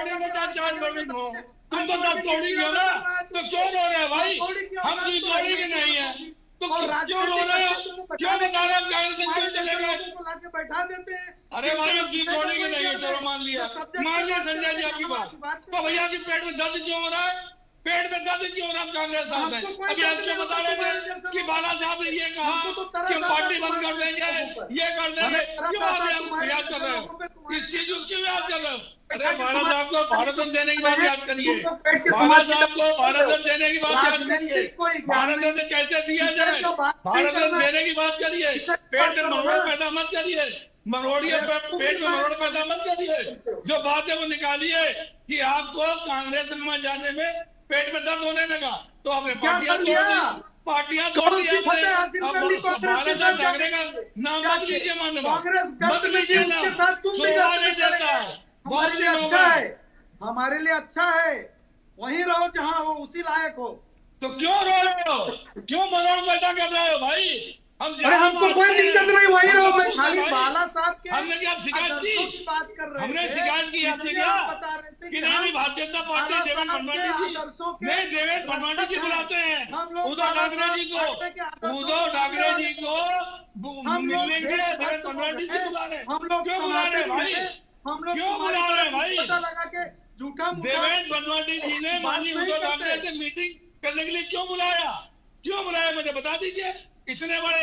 4 कौड़ी हो, तुम तो 10 कौड़ी हो ना, तो क्यों रो रहे हैं भाई? हम 2 कौड़ी के नहीं है तो क्यों रो रहे हो? क्यों बता रहे हैं कांग्रेस से क्यों चले गए? बैठा देते हैं। अरे भाई हम 2 कौड़ी के नहीं है, चलो मान लिया संजय जी आपकी बात। तो भैया की पेट में दर्द क्यों हो रहा है? पेट में दर्द क्यों हो रहा है कांग्रेस साहब है? अभी आप क्यों बता रहे थे कि बाला साहब ने ये कहा कि हम पार्टी बंद कर देंगे, ये कर देंगे, क्यों आप याद कर रहे हो? इस चीज को क्यों याद कर रहे हो? अरे बाला साहब को भारत रत्न देने की बात याद करिए, बाला साहब को भारत रत्न देने की बात याद करिए, भारत रत्न कैसे दिया जाए, भारत रत्न देने की बात करिए। पेट में मरोड़ पैदा मत करिए, मरोड़िए पेट में मरोड़ पैदा मत करिए। जो बात है वो निकालिए कि आपको कांग्रेस में जाने में पेट में दर्द होने लगा तो आपने पार्टियां तोड़ दी, पार्टियां तोड़ दी आपने। अब ठाकरे का नाम मत लीजिए, मानव मत लीजिए ना, शोभा नहीं देता है। हमारे लिए अच्छा है, हमारे लिए अच्छा है, वहीं रहो जहां हो, उसी लायक हो। तो क्यों रो रहे हो? क्यों मरोड़ पैदा कर रहे हो भाई? अरे हमको कोई दिक्कत नहीं, वहीं रहो। मैं खाली बाला साहब के हमने क्या शिकायत की? बात कर रहे हैं, हमने शिकायत की आपसे क्या बता रहे थे कि नहीं भारतीय जनता पार्टी देवेंद्र फडणवीस जी नहीं, देवेंद्र फडणवीस जी बुलाते हैं उद्धव ठाकरे जी को, उद्धव ठाकरे जी को मिलने के लिए देवेंद्र फडणवीस जी बुला रहे। हम लोग क्यों बुला रहे भाई? हम लोग क्यों बुला रहे हैं भाई? पता लगा के झूठा देवेंद्र फडणवीस जी ने माननीय उद्धव ठाकरे से मीटिंग करने के लिए क्यों बुलाया? क्यों बुलाया मुझे बता दीजिए। इतने बड़े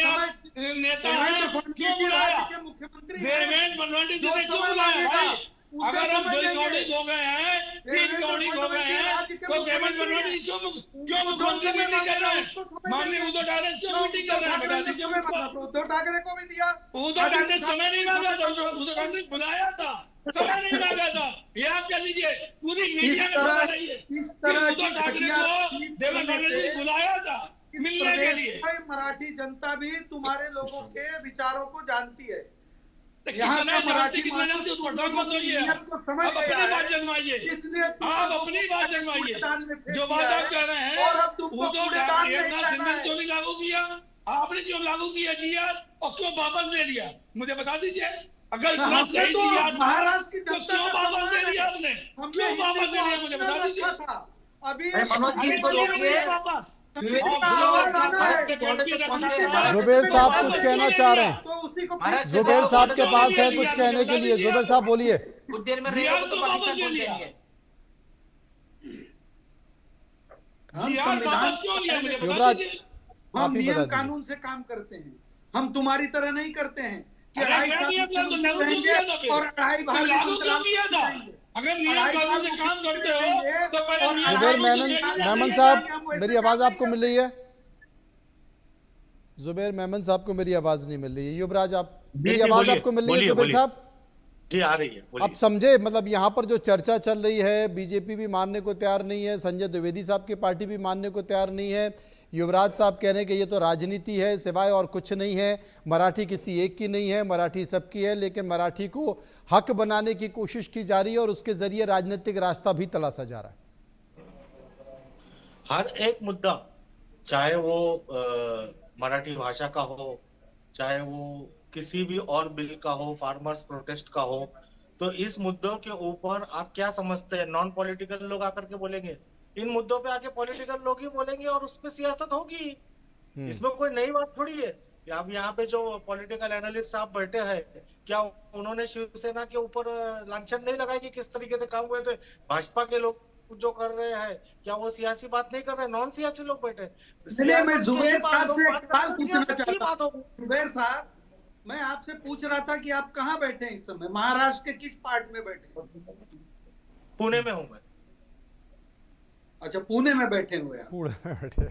नेता हैं, क्यों बुलाया? देवेंद्र फडणवीस जी ने क्यों बुलाया भाई? अगर हम 2 कौड़ी हो गए हैं, 3 कौड़ी हो गए हैं, तो देवेंद्र फडणवीस क्यों मुख्यमंत्री मीटिंग कर रहे हैं? माननीय उद्धव ठाकरे क्यों मीटिंग कर रहे हैं? बता दीजिए मुझको। उद्धव ठाकरे को भी दिया, उद्धव ठाकरे समय नहीं मांगा था, उद्धव ठाकरे बुलाया था, समय नहीं मांगा था, याद कर लीजिए। पूरी मीडिया में खबर रही है कि उद्धव ठाकरे को देवेंद्र फडणवीस जी बुलाया था मिलने के लिए। मराठी जनता भी तुम्हारे लोगों के विचारों को जानती है। यहाँ का मराठी माध्यम से मत होइए, आप अपनी बात जनवाइए, आप अपनी बात जनवाइए। जो बात आप कह रहे हैं उद्धव ठाकरे एक साल सिंधन क्यों नहीं लागू किया? आपने क्यों लागू किया जीआर और क्यों वापस ले लिया? मुझे बता दीजिए। अगर इतना सही जीआर महाराष्ट्र की तो क्यों वापस ले लिया आपने? क्यों वापस ले लिया मुझे बता दीजिए। अभी अरे मनोज जी को रोकिए। द्विवेदी का आवाज आना है। भारत के बॉर्डर तक पहुंचते हैं। जुबेर साहब कुछ कहना चाह रहे हैं। तो उसी को महाराज जुबेर साहब के पास है कुछ कहने के लिए। जुबेर साहब बोलिए। कुछ देर में रहेगा तो पाकिस्तान पहुंच जाएंगे। हम संविधान युवराज हम आप ही नियम बता दीजिए। कानून से काम करते हैं। हम तुम्हारी तरह नहीं करते हैं कि अगर 2.5 साल नियम मुख्यमंत्री लागू रहेंगे किया था फिर? और 2.5 बार तो लागू अंतराल क्यों किया था? रहेंगे। अगर नियम 2.5 कानून साल से काम मुख्यमंत्री करते हो रहेंगे तो पहले और नियम जुबेर कानून से मेमन हम साहब वैसे मेरी काम आवाज नहीं आपको मिल रही है? जुबेर मेमन साहब को मेरी आवाज नहीं मिल रही है। युवराज आप मेरी आवाज आपको मिल रही है? जुबेर साहब जी आ रही है, आप समझे, मतलब यहाँ पर जो चर्चा चल रही है, बीजेपी भी मानने को तैयार नहीं है, संजय द्विवेदी साहब की पार्टी भी मानने को तैयार नहीं है, युवराज साहब कह रहे हैं कि ये तो राजनीति है सिवाय और कुछ नहीं है, मराठी किसी एक की नहीं है, मराठी सबकी है, लेकिन मराठी को हक बनाने की कोशिश की जा रही है और उसके जरिए राजनीतिक रास्ता भी तलाशा जा रहा है। हर एक मुद्दा, चाहे वो मराठी भाषा का हो, चाहे वो किसी भी और बिल का हो, फार्मर्स प्रोटेस्ट का हो, तो इस मुद्दों के ऊपर आप क्या समझते हैं? नॉन पॉलिटिकल लोग आकर के बोलेंगे, इन मुद्दों पे आके पॉलिटिकल लोग ही बोलेंगे और उस पे सियासत होगी। इसमें कोई नई बात थोड़ी है। अब यहाँ पे जो पॉलिटिकल एनालिस्ट साहब बैठे हैं, क्या उन्होंने शिवसेना के ऊपर लांछन नहीं लगाई कि किस तरीके से काम हुए थे? भाजपा के लोग जो कर रहे हैं, क्या वो सियासी बात नहीं कर रहे? नॉन सियासी लोग बैठे। इसलिए मैं जुबेर साहब से एक सवाल पूछना सियासत की चाहता बात हूँ। होगी। जुबेर साहब, मैं आपसे पूछ रहा था कि आप कहाँ बैठे हैं इस समय? महाराष्ट्र के किस पार्ट में बैठे? पुणे में हूं मैं। अच्छा, पुणे में बैठे हुए हैं। पूरे बैठे।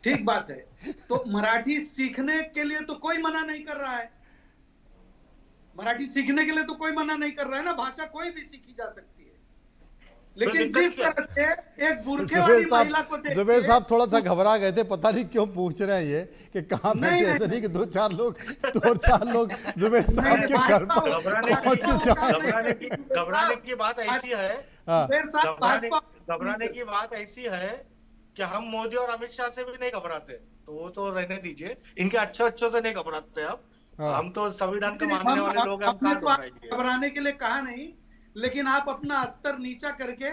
ठीक बात है। तो मराठी सीखने के लिए तो कोई मना नहीं कर रहा है। मराठी सीखने के लिए तो कोई मना नहीं कर रहा है ना। भाषा कोई भी सीखी जा सकती है, लेकिन तो जिस तरह से एक बुरखे जुबेर वाली महिला को साहब जुबेर देखिए, साहब थोड़ा सा घबरा गए थे, पता नहीं क्यों पूछ रहे हैं ये कि कहाँ नहीं, बैठे। नहीं। ऐसे नहीं कि दो चार लोग जुबेर साहब के घर पर पहुंच जाए। घबराने की बात ऐसी है, हाँ, जुबेर साहब भाजपा घबराने की बात ऐसी है कि हम मोदी और अमित शाह से भी नहीं घबराते, तो वो तो रहने दीजिए। इनके अच्छों से नहीं घबराते अब। हाँ। हम तो संविधान के मानने वाले लोग हैं, हम हमने कहाँ तो घबराएंगे? घबराने के लिए कहा नहीं, लेकिन आप अपना स्तर नीचा करके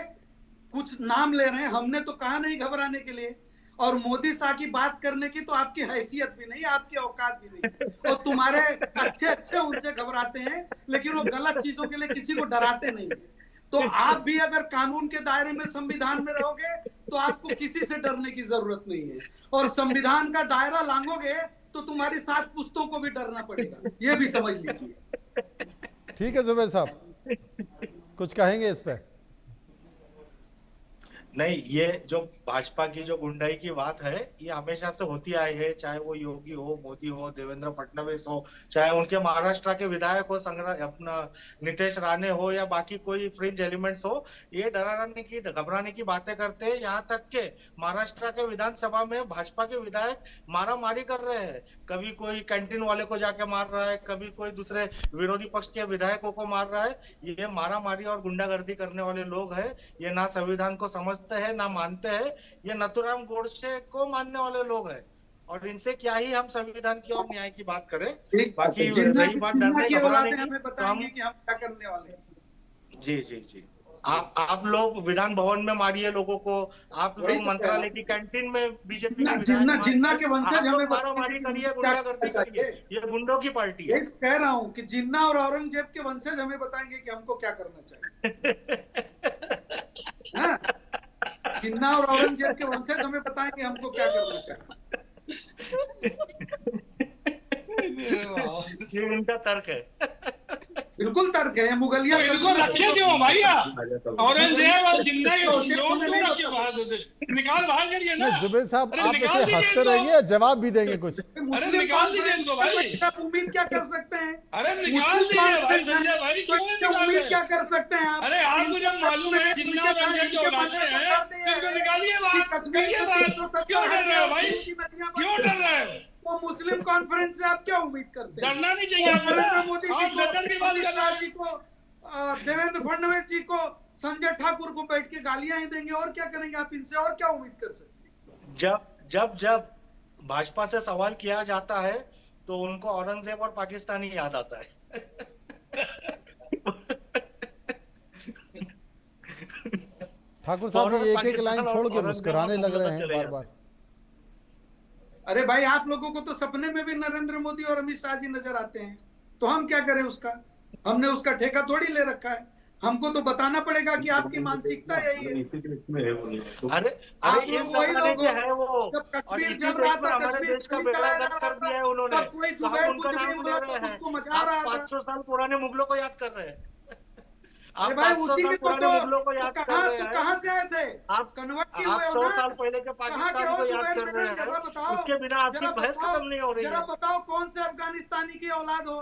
कुछ नाम ले रहे हैं। हमने तो कहा नहीं घबराने के लिए। और मोदी शाह की बात करने की तो आपकी हैसियत भी नहीं, आपकी औकात भी नहीं। और तुम्हारे अच्छे उनसे घबराते हैं, लेकिन वो गलत चीजों के लिए किसी को डराते नहीं है। तो आप भी अगर कानून के दायरे में, संविधान में रहोगे, तो आपको किसी से डरने की जरूरत नहीं है। और संविधान का दायरा लांघोगे तो तुम्हारी 7 पुश्तों को भी डरना पड़ेगा, ये भी समझ लीजिए। ठीक है जुबेर साहब, कुछ कहेंगे इस पे? नहीं, ये जो भाजपा की जो गुंडाई की बात है, ये हमेशा से होती आई है, चाहे वो योगी हो, मोदी हो, देवेंद्र फडणवीस हो, चाहे उनके महाराष्ट्र के विधायक हो, अपना नीतीश राणे हो, या बाकी कोई फ्रिंज एलिमेंट्स हो। ये डराने की, घबराने की बातें करते हैं। यहाँ तक के महाराष्ट्र के विधानसभा में भाजपा के विधायक मारा मारी कर रहे हैं। कभी कोई कैंटीन वाले को जाके मार रहा है, कभी कोई दूसरे विरोधी पक्ष के विधायकों को मार रहा है। ये मारा मारी और गुंडागर्दी करने वाले लोग हैं। ये ना संविधान को समझते हैं, ना मानते हैं। ये नथुराम गोडसे को मानने वाले लोग हैं, और इनसे क्या ही हम संविधान की और न्याय की बात करें। बाकी रही बात डरने घबराने की, हमें तो बताएंगे कि हम क्या करने वाले हैं। जी जी जी, आप लोग विधान भवन में मारिए लोगों को, आप वही लोग तो मंत्रालय की कैंटीन में बीजेपी जिन्ना के वंशज हमें मारामारी करिए, गुंडागर्दी करिए। ये गुंडों की पार्टी है। एक कह रहा हूँ कि जिन्ना और औरंगजेब के वंशज हमें बताएंगे कि हमको क्या करना चाहिए। हाँ? जिन्ना और औरंगजेब के वंशज हमें बताएंगे हमको क्या करना चाहिए। ये उनका तर्क है। बिल्कुल तर्क है। मुगलिया तो इनको रखे क्यों भैया? औरंगजेब और जिन्ना निकाल बाहर करिए ना। नहीं जुबेर साहब, अरे आप निकाल ऐसे दीजिए हंसते इनको। रहेंगे या जवाब भी देंगे कुछ? अरे निकाल दीजिए इनको भाई। आप उम्मीद क्या कर सकते हैं? अरे निकाल दीजिए भाई, संजय भाई तो क्यों नहीं निकाल उम्मीद रहे? क्या कर सकते हैं आप? अरे आपको जब मालूम है जिन्ना और औरंगजेब जो औलादे हैं, तो इनको निकालिए बाहर, करिए बाहर। क्यों डर रहे हो भाई? क्यों डर रहे हो? तो मुस्लिम कॉन्फ्रेंस से आप क्या उम्मीद करते हैं? डरना नहीं चाहिए आपको। नरेंद्र मोदी जी आप को, डरने की बात अमित कर रहे शाह हैं। जी को, देवेंद्र फडणवीस जी को, संजय ठाकुर को बैठ के गालियां ही देंगे। और क्या करेंगे आप इनसे? और क्या उम्मीद कर सकते हैं? जब भाजपा से सवाल किया जाता है तो उनको औरंगजेब और पाकिस्तानी याद आता है। ठाकुर साहब फौरन ये एक एक पाकिस्तान लाइन और छोड़ के औरंगाबाद मुस्कुराने लग रहे हैं चले बार जाते बार। अरे भाई, आप लोगों को तो सपने में भी नरेंद्र मोदी और अमित शाह जी नजर आते हैं, तो हम क्या करें उसका? हमने उसका ठेका थोड़ी ले रखा है। हमको तो बताना पड़ेगा कि आपकी मानसिकता यही है। अरे आप अरे लोग इस वही जमाने लोग के हो, है वो, जब और कश्मीर इसी जल देश रहा में था, हमारे कश्मीर देश का गली बेड़ा चलाया जा गर्क रहा कर था, दिया है उन्होंने। तब कोई तो हम जुबैर उनका कुछ भी नाम बोला ले तो रहे हैं। उसको मजा आप रहा था। 500 साल पुराने मुगलों को याद कर रहे हैं। अरे आप भाई 500 उसी साल में पुराने मुगलों को याद कर रहे हैं। कहाँ से आए थे? आप कन्वर्ट आप हुए हो 100 ना? साल पहले के कहाँ के पाकिस्तान हो को याद जुबैर कर रहे बेगम? हैं। जरा बताओ, उसके बिना आपकी बहस खत्म नहीं हो रही जरा है। बताओ कौन से अफगानिस्तानी की औलाद हो?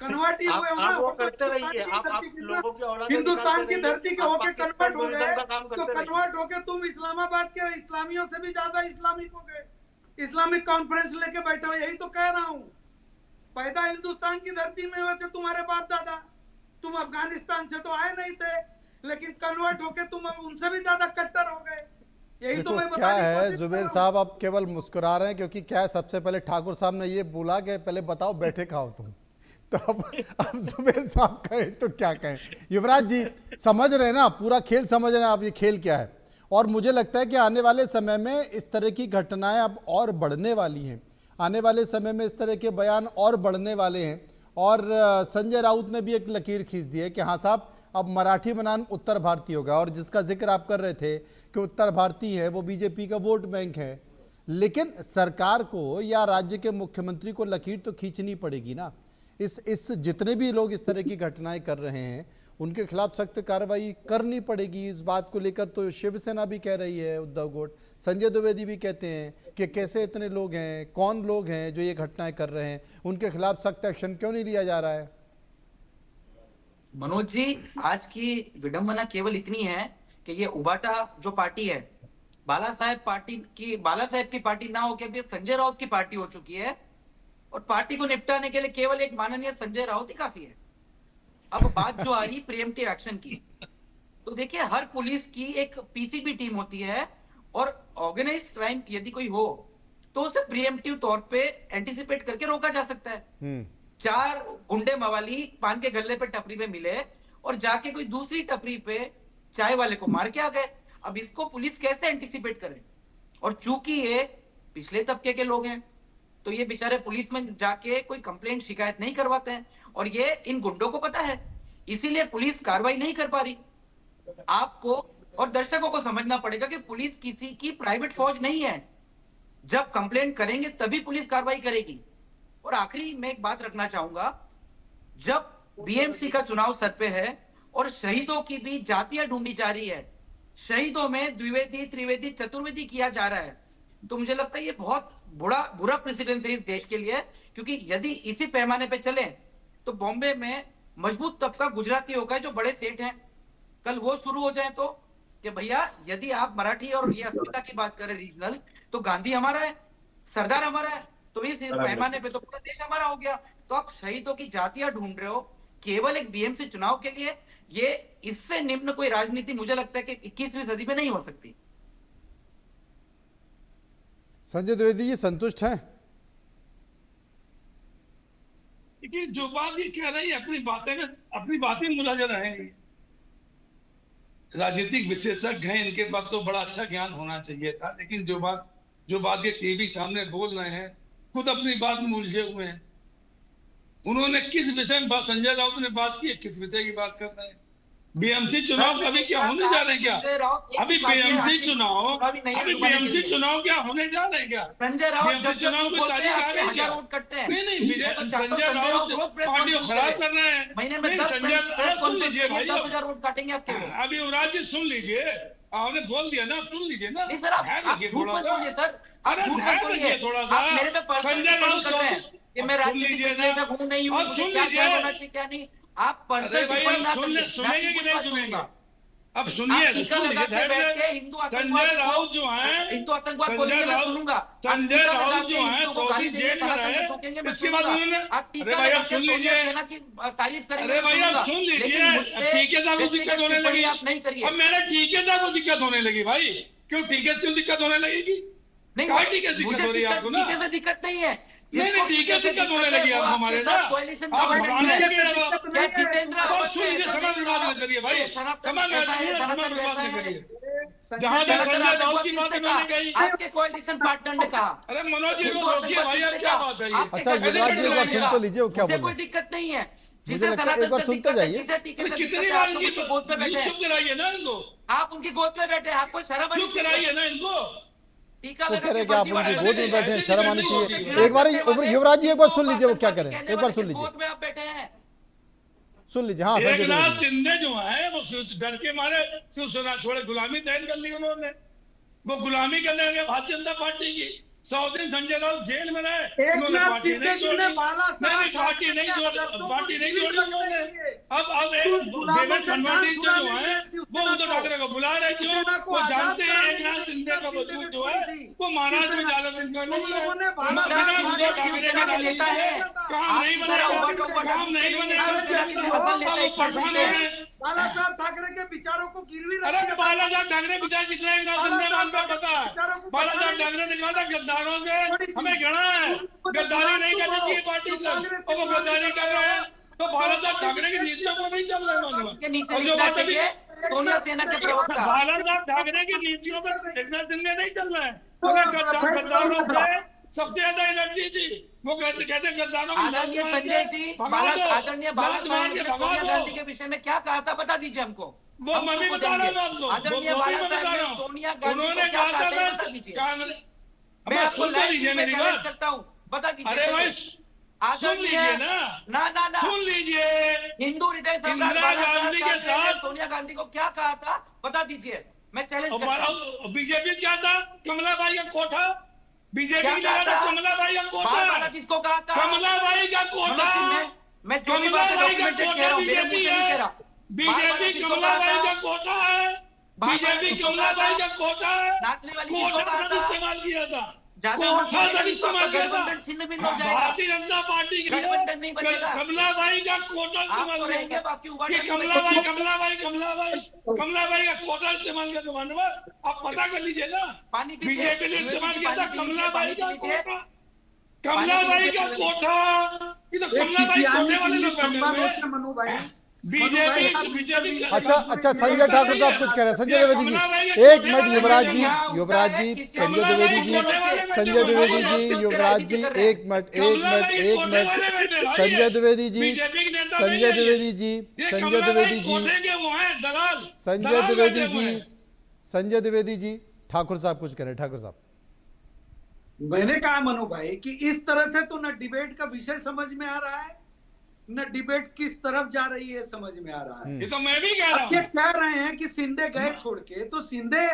कन्वर्ट ही हुए हो ना? आप वो हो तो करते हिंदुस्तान रहिए। की आप धरती की लोगों की औलादे हिंदुस्तान निकालते की रहिए। धरती के आप होके पाकिस्तान कन्वर्ट हो टूरिज्म गए, का काम तो करते रहिए। कन्वर्ट होके तुम इस्लामाबाद के इस्लामियों से भी ज्यादा इस्लामिक हो गए। इस्लामिक कॉन्फ्रेंस लेके बैठे हो, यही तो कह रहा हूँ। पैदा हिंदुस्तान की धरती में हुए थे तुम्हारे बाप दादा। तुम अफगानिस्तान से तो आए नहीं थे, लेकिन कन्वर्ट होके तुम अब उनसे भी ज्यादा कट्टर हो गए। यही तो देखो मैं क्या बताने की है कोशिश कर जुबेर रहा हूं। साहब, आप केवल मुस्कुरा रहे हैं क्योंकि क्या है, सबसे पहले ठाकुर साहब ने ये बोला कि पहले बताओ बैठे कहाँ हो तुम। तो अब जुबेर साहब कहें तो क्या कहें। युवराज जी समझ रहे हैं ना, पूरा खेल समझ रहे हैं आप, ये खेल क्या है। और मुझे लगता है कि आने वाले समय में इस तरह की घटनाएं अब और बढ़ने वाली हैं। आने वाले समय में इस तरह के बयान और बढ़ने वाले हैं। और संजय राउत ने भी एक लकीर खींच दी है कि हाँ साहब, अब मराठी बनाम उत्तर भारतीय होगा। और जिसका जिक्र आप कर रहे थे कि उत्तर भारतीय है, वो बीजेपी का वोट बैंक है। लेकिन सरकार को या राज्य के मुख्यमंत्री को लकीर तो खींचनी पड़ेगी ना। इस जितने भी लोग इस तरह की घटनाएं कर रहे हैं उनके खिलाफ सख्त कार्रवाई करनी पड़ेगी। इस बात को लेकर तो शिवसेना भी कह रही है, उद्धव गोट, संजय द्विवेदी भी कहते हैं कि कैसे इतने लोग हैं, कौन लोग हैं जो ये घटनाएं कर रहे हैं, उनके खिलाफ सख्त एक्शन क्यों नहीं लिया जा रहा है। मनोज जी, आज की विडंबना केवल इतनी है कि ये उबाटा जो पार्टी है, बाला साहेब की पार्टी ना होकर भी संजय राउत की पार्टी हो चुकी है। और पार्टी को निपटाने के लिए केवल एक माननीय संजय राउत ही काफी है। अब बात जो आ रही प्रिएम्प्टिव एक्शन की, तो देखिए हर पुलिस की एक पीसीबी टीम होती है, और ऑर्गेनाइज्ड क्राइम यदि कोई हो तो उसे प्रिएम्प्टिव तौर पे एंटिसिपेट करके रोका जा सकता है। 4 गुंडे मवाली पान के गल्ले पे टपरी पे मिले और जाके कोई दूसरी टपरी पे चाय वाले को मार के आ गए। अब इसको पुलिस कैसे एंटिसिपेट करे? और चूंकि ये पिछले तबके के लोग हैं, तो ये बेचारे पुलिस में जाके कोई कंप्लेंट शिकायत नहीं करवाते हैं, और ये इन गुंडों को पता है, इसीलिए पुलिस कार्रवाई नहीं कर पा रही। आपको और दर्शकों को समझना पड़ेगा कि पुलिस किसी की प्राइवेट फौज नहीं है। जब कंप्लेंट करेंगे तभी पुलिस कार्रवाई करेगी। और आखिरी मैं एक बात रखना चाहूंगा, जब बीएमसी का चुनाव सर पे है और शहीदों की भी जातियां ढूंढी जा रही है, शहीदों में द्विवेदी, त्रिवेदी, चतुर्वेदी किया जा रहा है, तो मुझे लगता है ये बहुत बुरा प्रेसिडेंस है इस देश के लिए। क्योंकि यदि इसी पैमाने पे चले तो बॉम्बे में मजबूत तबका गुजरातियों का जो बड़े सेठ हैं, कल वो शुरू हो जाए तो कि भैया यदि आप मराठी और ये अस्मिता की बात करें रीजनल, तो गांधी हमारा है, सरदार हमारा है, तो इस पैमाने पे तो पूरा देश हमारा हो गया। तो आप शहीदों की जातियां ढूंढ रहे हो केवल एक बीएमसी चुनाव के लिए। ये इससे निम्न कोई राजनीति मुझे लगता है कि 21वीं सदी में नहीं हो सकती। संजय द्विवेदी जी संतुष्ट हैं? देखिए जो बात ये कह रही है, अपनी बातें मुलाजा रहेंगी। राजनीतिक विशेषज्ञ हैं, इनके पास तो बड़ा अच्छा ज्ञान होना चाहिए था। लेकिन जो बात ये टीवी सामने बोल रहे हैं, खुद अपनी बात में उलझे हुए हैं। उन्होंने किस विषय में संजय राउत ने बात की है, किस विषय की बात कर रहे हैं? बीएमसी चुनाव अभी क्या होने जा रहे हैं क्या? अभी बीएमसी चुनाव क्या होने जा रहे हैं क्या? संजय राउत जब चुनाव में तारीख आ रही है क्या? वोट कटते हैं। नहीं, संजय राउत पार्टी को खराब कर रहे हैं। महीने में 10 सुन लीजिए भाई, 10,000 वोट काटेंगे आपके। अभी युवराज जी सुन लीजिए, आपने बोल दिया ना, सुन लीजिए ना। नहीं सर, आप झूठ मत बोलिए सर, आप अरे झूठ मत बोलिए। थोड़ा सा आप मेरे पे पर्सनल टिप्पणी कर रहे हैं कि मैं राजनीतिक विश्लेषक हूं, नहीं हूं, मुझे क्या क्या होना चाहिए क्या नहीं। आप पर्सनल टिप्पणी ना करिए। सुनेंगे कि नहीं सुनेंगे? अब सुनिए, संजय राउत जो है, हिंदू आतंकवाद बोलेंगे मैं सुनूंगा। संजय राउत जो है सऊदी जेल में रहे, इसके बाद उन्होंने, अरे भैया सुन लीजिए, तारीफ करेंगे। अरे भैया सुन लीजिए, टीके साहब को दिक्कत होने लगी। आप नहीं करिए। अब मेरे टीके साहब को दिक्कत होने लगी भाई। क्यों टीके से दिक्कत होने लगेगी? नहीं, टीके दिक्कत हो रही है आपको ना? टीके से दिक्कत नहीं है। नहीं, टीके से दिक्कत होने लगी आप हमारे ना। आप कोalition बताने गवर्नमेंट लगे क्या जितेंद्र अब सुन लीजिए, समझ में बात करिए भाई, सनातन समय ऐसा है, समय सनातन बर्बाद ऐसा नहीं है। करिए। जहां तक संजय राउत की बात उन्होंने कही, आपके कोalition पार्टनर ने कहा। अरे मनोज जी हिंदू को रोकिए भाई, आतंकवादी अब क्या बात है ये? अच्छा युवराज जी एक बार सुन तो लीजिए वो क्या मुझे बोल कोई रहे हैं। दिक्कत नहीं है। मुझे जिसे लगता है सनातन एक बार से सुनते दिक्कत है, जाइए। जिसे टीके से कितनी दिक्कत है, बार आप लोग उसकी गोद पे बैठे चुप हैं। कराइए ना इनको, आप उनकी गोद में बैठे हैं, आपको शर्म आनी चुप कराइए ना इनको। टीका वो लगा कह रहे के हैं कि आप फर्जी उनकी बात गोद कर में रहे बैठे हैं, हैं। शर्म आनी हिंदुओं चाहिए। के खिलाफ एक बार करने वाले, युवराज जी एक बार सुन लीजिए वो क्या हिंदुओं करें, को एक बार सुन कहने वाले लीजिए, गोद में आप बैठे हैं। सुन लीजिए। हाँ संजय एक नाथ द्विवेदी। शिंदे जो है वो डर के मारे शिवसेना छोड़े गुलामी तय कर ली उन्होंने, वो गुलामी करने लगे भारतीय जनता पार्टी की। 100 दिन संजय राउत जेल में रहे, उन्होंने एकनाथ पार्टी शिंदे नहीं जी ने छोड़ी। बालासाहेब नहीं पार्टी ठाकरे नहीं के छोड़ी, आदर्शों को पार्टी नहीं जीवित छोड़ी रखने उन्होंने। के लिए अब कुछ गुलामों देवेंद्र से जान फडणवीस जो छुड़ाने है के लिए वो शिवसेना उद्धव ठाकरे को बुला रहे, क्यों? शिवसेना को वो आजाद जानते हैं कराने एक के नाथ लिए शिंदे का शिंदे ने वजूद जो छोड़ी है थी। वो महाराष्ट्र में शिवसेना- जालंधर करनी उन लोगों ने है। बालासाहेब एकनाथ शिंदे ठाकरे शिवसेना के नेता हैं। काम नहीं आपकी तरह बनेगा, उबाटा उबाटा काम दिखते नहीं नहीं है, बनेगा। शिवसेना के असल नेता वो एक बार पठान सुनते हैं। है। बालासाहेब ठाकरे के विचारों को गिरवी अरे रखिए। बालासाहेब ठाकरे विचार कितने एक नाथ शिंदे का हमको पता है। बालासाहेब ठाकरे ने कहा था गद्दारों से हमें घृणा है, गद्दारी नहीं करनी चाहिए पार्टी से, और वो गद्दारी कर रहे हैं। तो बालासाहेब ठाकरे की नीतियों को नहीं चल रहे के नीचे और जो लिखना बात अभी चाहिए सोनिया सेना के प्रवक्ता। बालासाहेब ठाकरे की नीतियों पर एकनाथ शिंदे नहीं चल रहे हैं। उन्हें गद्दारों से सबसे ज्यादा एनर्जी थी, वो कहते गद्दारों की आदरणीय संजय जी, आदरणीय बाला साहेब ने सोनिया गांधी के विषय में क्या कहा था बता दीजिए हमको। वो मैं भी बता रहा हूँ आपको, आदरणीय बाला साहेब ने सोनिया गांधी को क्या कहा था बता दीजिए। मैं आपको लाइव में चैलेंज करता हूँ, बता दीजिए। अरे भाई सुन लीजिए ना, ना सुन लीजिए। हिंदू हृदय सम्राट इंदिरा बाला गांधी साहेब के ठाकरे ने साथ सोनिया गांधी को क्या कहा था बता दीजिए, मैं चैलेंज करता हूँ। बीजेपी क्या था? कमलाबाई का कोठा, बीजेपी क्या की कहा जगह था? कमलाबाई का बाल बाला कोठा, किसको कहा था? कमलाबाई का कोठा, मैं जो भी बात कमलाबाई का डॉक्यूमेंटेड कह कोठा रहा हूँ, मेरे मुंह बीजेपी से नहीं कह है, रहा। बाल बाला बीजेपी किसको कहा कमलाबाई का था? कोठा है, बाल बाला बीजेपी किसको कहा कमलाबाई था? का कोठा है, नाचने वाली किसको कोठा कहा शब्द था? इस्तेमाल किया था, ज्यादा कोठा मत बोलिएगा, शब्द नहीं तो आपका इस्तेमाल किया था। गठबंधन छिन्न भिन्न हो जाएगा। भारतीय जनता पार्टी के लिए गठबंधन नहीं बचेगा। कमलाबाई का कोठा आप इस्तेमाल तो किया रहेंगे, था। बाकी उबाटा कि नहीं कमलाबाई बचेगा। कमलाबाई का कोटा इस्तेमाल किया था मानवर, आप पता कर लीजिए ना। पानी पीजिए, बीजेपी ने विवेक इस्तेमाल जी, किया था पानी पी लीजिए, कमलाबाई का पानी पी लीजिए। कोटा, कमलाबाई का कोटा। ये तो कमलाबाई कोटे वाले लोग बैठे हुए हैं। मनु भाई बीजेपी अच्छा संजय ठाकुर साहब कुछ कह रहे हैं। संजय द्विवेदी जी एक मिनट, युवराज जी संजय द्विवेदी जी, संजय द्विवेदी जी, युवराज जी एक मिनट, संजय द्विवेदी जी, संजय द्विवेदी जी, संजय द्विवेदी जी, संजय द्विवेदी जी, संजय द्विवेदी जी, ठाकुर साहब कुछ कह रहे हैं। ठाकुर साहब मैंने कहा मनु भाई कि इस तरह से तो न डिबेट का विषय समझ में आ रहा है, न डिबेट किस तरफ जा रही है समझ में आ रहा है। ये तो मैं भी कह रहा ये हूँ। कह रहे हैं कि शिंदे गए छोड़ के, तो शिंदे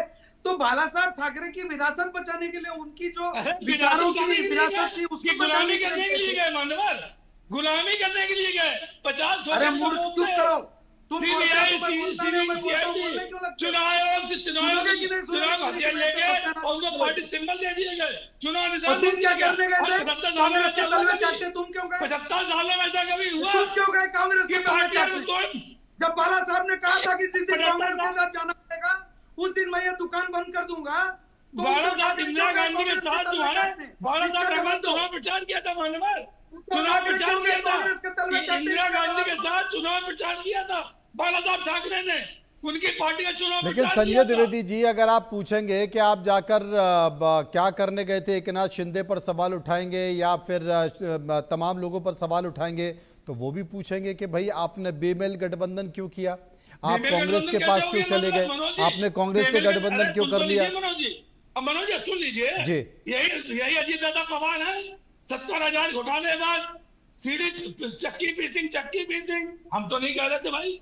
तो बाला साहब ठाकरे की विरासत बचाने के लिए, उनकी जो विचारों की विरासत थी उसको गुलामी बचाने के करने के लिए लिए। गए मानवर, गुलामी करने के लिए गए। 50 अरे मूर्ख चुप करो, तुम बोलते हो तो मैं बोलता नहीं, मैं बोलता हूं, बोलने क्यों लगते हो? चुनाव हथियार लेके और उनको पार्टी सिंबल दे दिए गए, चुनाव और निशान तुम क्या करने गए थे? 75 साल में कांग्रेस के तलवे ऐसा चाटते तुम क्यों गए? 75 साल में ऐसा कभी हुआ? तुम क्यों गए कांग्रेस के ये तलवे पार्टियां चाटते? तो जब बाला साहब ने कहा था कि जिस दिन 75 कांग्रेस के साथ जाना पड़ेगा उस दिन मैं ये दुकान बंद कर दूंगा, तो बाला उद्धव साहब ठाकरे इंदिरा क्यों गए गांधी के कांग्रेस साथ जो तलवे है, चाटने? बाला इसका साहब जवाब दो। चुनाव प्रचार किया था मानवर, उद्धव चुनाव ठाकरे प्रचार क्यों किया गए था। कांग्रेस के तलवे चाटने? इंदिरा इसका गांधी के जवाब दो। साथ चुनाव प्रचार किया था बाला साहब ठाकरे ने, उनकी पार्टी का चुनाव लेकिन प्रचार संजय किया था। द्विवेदी जी अगर आप पूछेंगे कि आप जाकर क्या करने गए थे, एकनाथ शिंदे पर सवाल उठाएंगे या फिर तमाम लोगों पर सवाल उठाएंगे, तो वो भी पूछेंगे कि भाई आपने बेमेल गठबंधन क्यों किया, आप कांग्रेस के पास क्यों चले गए, आपने कांग्रेस से गठबंधन क्यों कर लिया। मनोज जी सुन लीजिए जी। यही अजीत दादा पवार है। 70,000 घोटाले बाद सीढ़ी चक्की पीसिंग हम तो नहीं कह रहे थे भाई,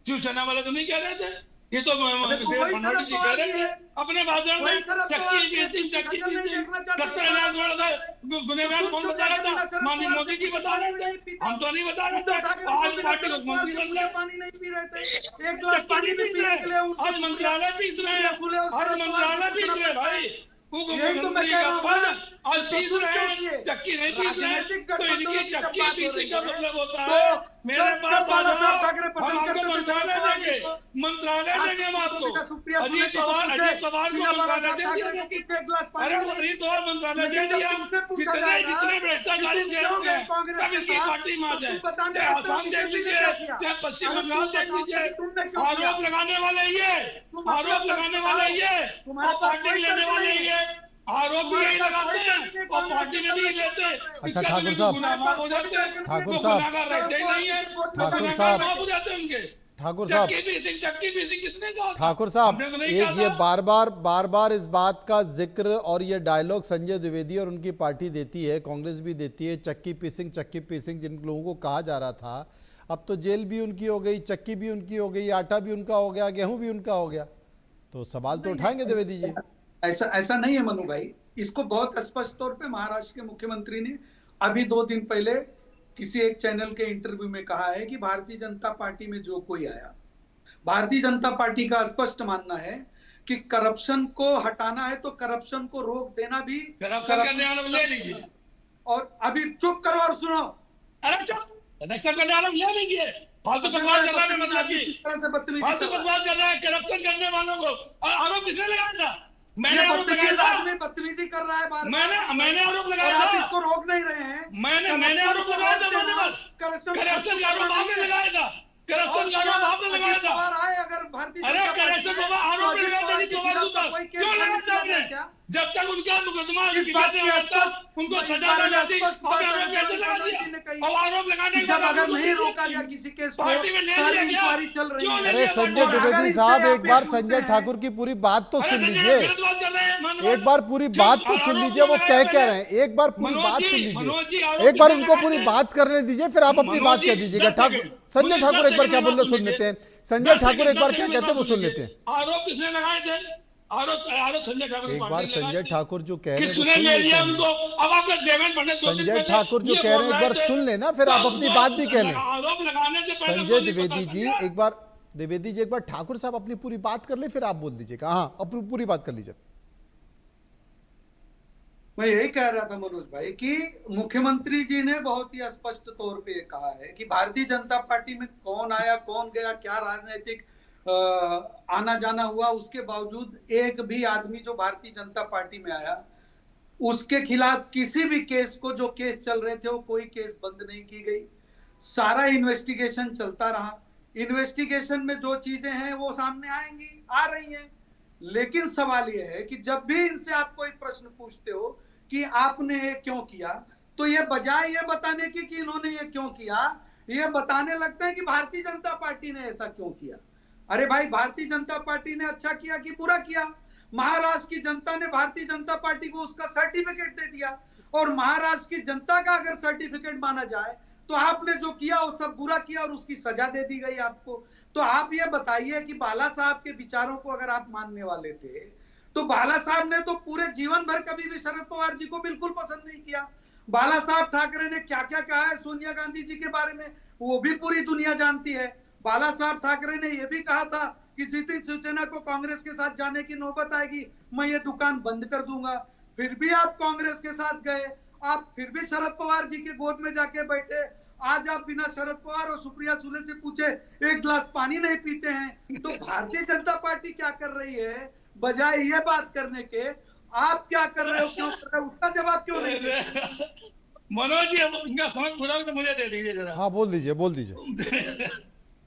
शिवसेना वाले तो नहीं कह रहे थे, ये तो फडणवीस जी कह रहे थे अपने भाषण में। चक्की पीसिंग 70,000 गुनेगार कौन बता रहा था? माननीय मोदी जी बता रहे थे, हम तो नहीं बता रहे थे। आज पार्टी को मंत्री बन गए, पानी नहीं पी रहे थे, एक गिलास पानी भी पीने के लिए उनके आज मंत्रालय पीस रहे हैं, आज मंत्रालय पीस रहे भाई। यही तो मैं कह रहा हूँ, आज पीस रहे हैं, चक्की नहीं पीस रहे हैं, तो इनकी चक्की पीसने का मतलब होता है मेरे पास बाला साहब ठाकरे पसंद करते थे, मंत्रालय देंगे हम आपको। सुप्रिया सुले अजीत जी को पवार पूछे, को बिना बाला मंत्रालय साहब दे ठाकरे दिया। को पूछे, एक गिलास पानी अरे के लिए। अजीत पवार मंत्रालय दे लेकिन दिया। जब तुमसे पूछा कितने जाएगा जितने कि भ्रष्टाचारी तुम जेल क्यों में गए हैं, कांग्रेस सब के इनकी साथ, पार्टी में आ तो जाए। तुम बताने चाहे लगते हो आसाम देख बीजेपी ने लीजिए, क्या किया। चाहे पश्चिम अरे बंगाल तुम देख बताओ लीजिए, कि तुमने क्यों किया। आरोप लगाने वाले ये, तुम अपना आरोप तर्क लगाने दिखाओ। वाले ये, तुम्हारे और पास पार्टी कोई लेने तर्क वाले नहीं है। ये, आरोप भी तुम्हारे यही पास लगाते कोई हैं तर्क नहीं, और कांग्रेस पार्टी के में भी तर्क लेते हैं। अच्छा, इसका ठाकुर भी साहब। गुनाहगार हो जाते हैं। ठाकुर वो साहब। गुनाहगार रहते ही नहीं है, ठाकुर गुनाहगार साहब। माफ हो जाते हैं उनके। ठाकुर साहब। चक्की पीसिंग किसने कहा था? ठाकुर साहब, हमने तो नहीं एक कहा ये था। बार बार इस बात का जिक्र और ये डायलॉग संजय द्विवेदी और उनकी पार्टी देती है, कांग्रेस भी देती है, चक्की पीसिंग जिन लोगों को कहा जा रहा था, अब तो जेल भी उनकी हो गई, चक्की भी उनकी हो गई, आटा भी उनका हो गया, गेहूं भी उनका हो गया। तो सवाल तो उठाएंगे द्विवेदी जी। ऐसा नहीं है मनु भाई। इसको बहुत स्पष्ट तौर पे महाराष्ट्र के मुख्यमंत्री ने अभी 2 दिन पहले किसी एक चैनल के इंटरव्यू में कहा है कि भारतीय जनता पार्टी में जो कोई आया, भारतीय जनता पार्टी का स्पष्ट मानना है कि करप्शन को हटाना है तो करप्शन को रोक देना भी करप्शन करने वालों को ले लीजिए। और अभी चुप करो और सुनो। अरे चुप, करप्शन करने वालों को ले लीजिए। फालतू बकवास कर रहा है मतलब की, फालतू बकवास कर रहा है करप्शन करने वालों को। और आरोप किसने लगाया था? मैंने आरोप लगाया था। बदतमीजी कर रहा है बार मैंने आरोप लगाया आप था। इसको रोक नहीं रहे हैं। मैंने आरोप लगाया था। करप्शन का आरोप आपने लगाया था। करप्शन का आरोप आपने लगाया था। अगर भारतीय अरे करप्शन बाबा आरोप लगाया था क्यों लगाया आपने? जब तक उनका मुकदमा उनको सजा नहीं जाती, आरोप कैसे लगा दिया? और आरोप लगाने के बाद अगर नहीं रोका गया किसी केस को, सारी इंक्वायरी चल रही है। अरे संजय द्विवेदी साहब, एक बार संजय ठाकुर की पूरी बात तो सुन लीजिए। एक बार पूरी बात तो सुन लीजिए, वो क्या कह रहे हैं। एक बार पूरी बात सुन लीजिए, एक बार उनको पूरी बात करने दीजिए, फिर आप अपनी बात कह दीजिएगा। ठाकुर संजय ठाकुर एक बार क्या बोल रहे सुन लेते हैं। संजय ठाकुर एक बार क्या कहते हैं वो सुन लेते हैं। आरोप किसने लगाए थे? आरोप संजय ठाकुर। एक बार संजय ठाकुर जो कह रहे हैं वो किसने सुन ले लेते लिया हैं। उनको? अब आपका देवेंद्र फडणवीस संजय ठाकुर जो कह रहे हैं एक बार सुन लेना, फिर आप अपनी बात भी कह लें। आरोप लगाने से पहले संजय द्विवेदी जी एक बार ठाकुर साहब अपनी पूरी बात कर ले, फिर आप बोल दीजिएगा। हाँ, अपनी पूरी बात कर लीजिए। मैं यही कह रहा था मनोज भाई कि मुख्यमंत्री जी ने बहुत ही स्पष्ट तौर पे कहा है कि भारतीय जनता पार्टी में कौन आया कौन गया, क्या राजनीतिक आना जाना हुआ, उसके बावजूद एक भी आदमी जो भारतीय जनता पार्टी में आया उसके खिलाफ किसी भी केस को, जो केस चल रहे थे वो कोई केस बंद नहीं की गई। सारा इन्वेस्टिगेशन चलता रहा। इन्वेस्टिगेशन में जो चीजें हैं वो सामने आएंगी, आ रही हैं। लेकिन सवाल यह है कि जब भी इनसे आप कोई प्रश्न पूछते हो कि आपने ये क्यों किया, तो ये बजाय ये बताने की कि इन्होंने ये क्यों किया, ये बताने लगते हैं कि भारतीय जनता पार्टी ने ऐसा क्यों किया। अरे भाई, भारतीय जनता पार्टी ने अच्छा किया कि बुरा किया? महाराष्ट्र की जनता ने भारतीय जनता पार्टी को उसका सर्टिफिकेट दे दिया, और महाराष्ट्र की जनता का अगर सर्टिफिकेट माना जाए तो आपने जो किया वो सब बुरा किया और उसकी सजा दे दी गई आपको। तो आप ये बताइए कि बाला साहब के विचारों को अगर आप मानने वाले थे तो बाला साहब ने तो पूरे जीवन भर कभी भी शरद पवार जी को बिल्कुल पसंद नहीं किया। बाला साहब ठाकरे ने क्या क्या कहा है सोनिया गांधी जी के बारे में वो भी पूरी दुनिया जानती है। बाला साहब ठाकरे ने यह भी कहा था कि जिस दिन शिवसेना को कांग्रेस के साथ जाने की नौबत आएगी मैं ये दुकान बंद कर दूंगा। फिर भी आप कांग्रेस के साथ गए, आप फिर भी शरद पवार जी के गोद में जाके बैठे। आज आप बिना शरद पवार और सुप्रिया सुले से पूछे एक गिलास पानी नहीं पीते हैं। तो भारतीय जनता पार्टी क्या कर रही है, बजाय ये बात करने के आप क्या कर रहे हो, क्यों कर रहे हो, उसका जवाब क्यों नहीं दे? मनोज जी, इनका समझ पूरा तो मुझे दे दीजिए जरा। हाँ, बोल दीजिए।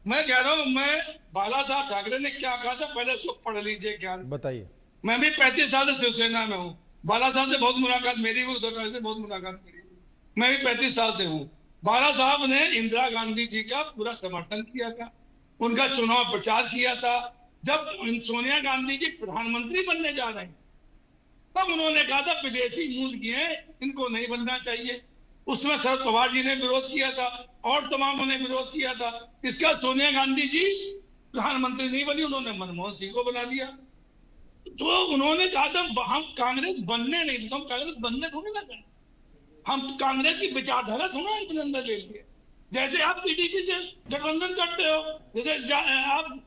मैं कह रहा हूँ, मैं बाला साहब ठाकरे ने क्या कहा था पहले उसको पढ़ लीजिए। क्या बताइए। मैं भी 35 साल से शिवसेना में हूँ। बाला साहब से बहुत मुलाकात मेरी हुई, उद्धव से बहुत मुलाकात मेरी। मैं भी 35 साल से हूँ। बाला साहब ने इंदिरा गांधी जी का पूरा समर्थन किया था, उनका चुनाव प्रचार किया था। जब सोनिया गांधी जी प्रधानमंत्री बनने जा रहे हैं तब उन्होंने कहा था विदेशी मूल की हैं, इनको नहीं बनना चाहिए। उसमें शरद पवार जी ने विरोध किया था और तमामों ने विरोध किया था। इसका सोनिया गांधी जी प्रधानमंत्री नहीं बनी, उन्होंने मनमोहन सिंह को बना दिया। तो उन्होंने कहा था हम कांग्रेस बनने नहीं, तो हम कांग्रेस बनने थोड़ी ना गए, हम कांग्रेस की विचारधारा थोड़ा अपने अंदर ले लिए। जैसे आप पीडीपी से गठबंधन करते हो, जैसे आप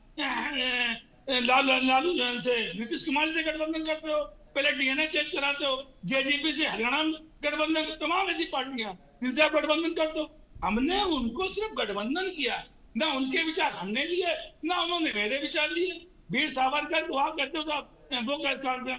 लालू से नीतीश कुमार से गठबंधन करते हो, पहले डीएनए चेंज कराते हो, जेडीपी से हरियाणा गठबंधन, तमाम ऐसी पार्टियां जिनसे आप गठबंधन करते हो। हमने उनको सिर्फ गठबंधन किया, ना उनके विचार हमने लिए, ना उन्होंने मेरे विचार लिए। वीर सावरकर को आप कहते हो साहब, वो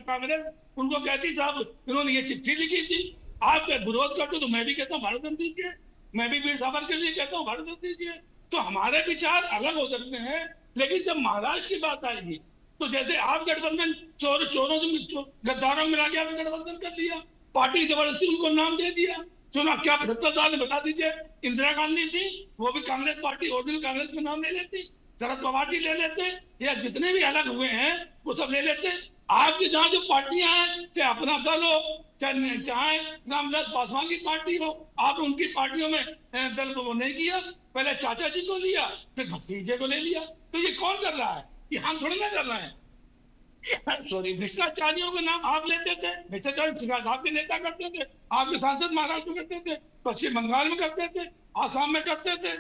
कांग्रेस उनको कहती साहब इन्होंने ये चिट्ठी लिखी थी। आप विरोध करते तो मैं भी कहता हूँ भारत रत्न दीजिए, मैं भी वीर सावरकर के लिए कहता हूँ भारत रत्न दीजिए। तो हमारे विचार अलग हो सकते हैं, लेकिन जब महाराष्ट्र की बात आएगी तो जैसे आप गठबंधन चोरों से गद्दारों में मिला के आपने गठबंधन कर लिया, पार्टी जबरदस्ती उनको नाम दे दिया। चुनाव क्या 75 साल में बता दीजिए, इंदिरा गांधी थी वो भी कांग्रेस पार्टी ओरिजिनल कांग्रेस में नाम ले लेती, शरद पवार जी ले लेते, या जितने भी अलग हुए हैं वो सब ले लेते। आपकी जहाँ जो पार्टियां हैं, चाहे अपना दल हो, चाहे रामविलास पासवान की पार्टी हो, आप उनकी पार्टियों में दल को नहीं किया, पहले चाचा जी को लिया फिर भतीजे को ले लिया। तो ये कौन कर रहा है? ये हम थोड़ी ना कर रहे हैं। सॉरी, भ्रष्टाचारियों के नाम आप लेते थे, भ्रष्टाचारी आपके नेता करते थे, आपके सांसद महाराष्ट्र में करते थे, पश्चिम बंगाल में करते थे, आसाम में करते थे।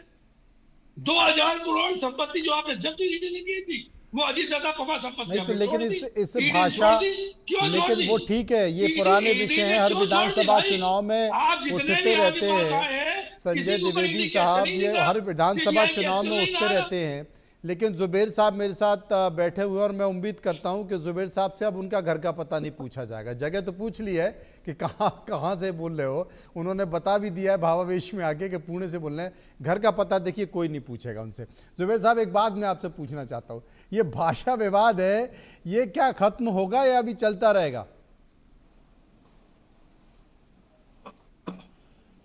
2000 करोड़ संपत्ति जो आपने जब्त की थी वो अजीत दादा पवार संपत्ति नहीं तो लेकिन इस भाषा, लेकिन वो ठीक है, ये पुराने विषय हैं, हर विधानसभा चुनाव में उठते रहते हैं। संजय द्विवेदी साहब ये हर विधानसभा चुनाव में उठते रहते हैं। लेकिन जुबेर साहब मेरे साथ बैठे हुए और मैं उम्मीद करता हूं कि जुबेर साहब से अब उनका घर का पता नहीं पूछा जाएगा। जगह तो पूछ ली है कि कहाँ से बोल रहे हो, उन्होंने बता भी दिया है भावावेश में आके कि पुणे से बोल रहे हैं। घर का पता देखिए कोई नहीं पूछेगा उनसे। जुबेर साहब एक बात मैं आपसे पूछना चाहता हूँ, ये भाषा विवाद है, ये क्या खत्म होगा या अभी चलता रहेगा?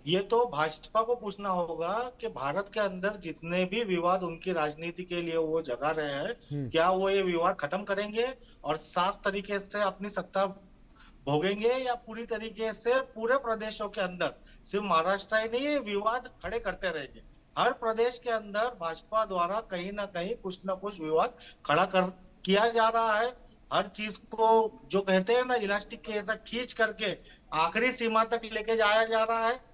ये तो भाजपा को पूछना होगा कि भारत के अंदर जितने भी विवाद उनकी राजनीति के लिए वो जगा रहे हैं, क्या वो ये विवाद खत्म करेंगे और साफ तरीके से अपनी सत्ता भोगेंगे, या पूरी तरीके से पूरे प्रदेशों के अंदर सिर्फ महाराष्ट्र ही नहीं, ये विवाद खड़े करते रहेंगे। हर प्रदेश के अंदर भाजपा द्वारा कहीं ना कहीं कुछ ना कुछ विवाद खड़ा किया जा रहा है। हर चीज को जो कहते हैं ना इलास्टिक के ऐसा खींच करके आखिरी सीमा तक लेके जाया जा रहा है।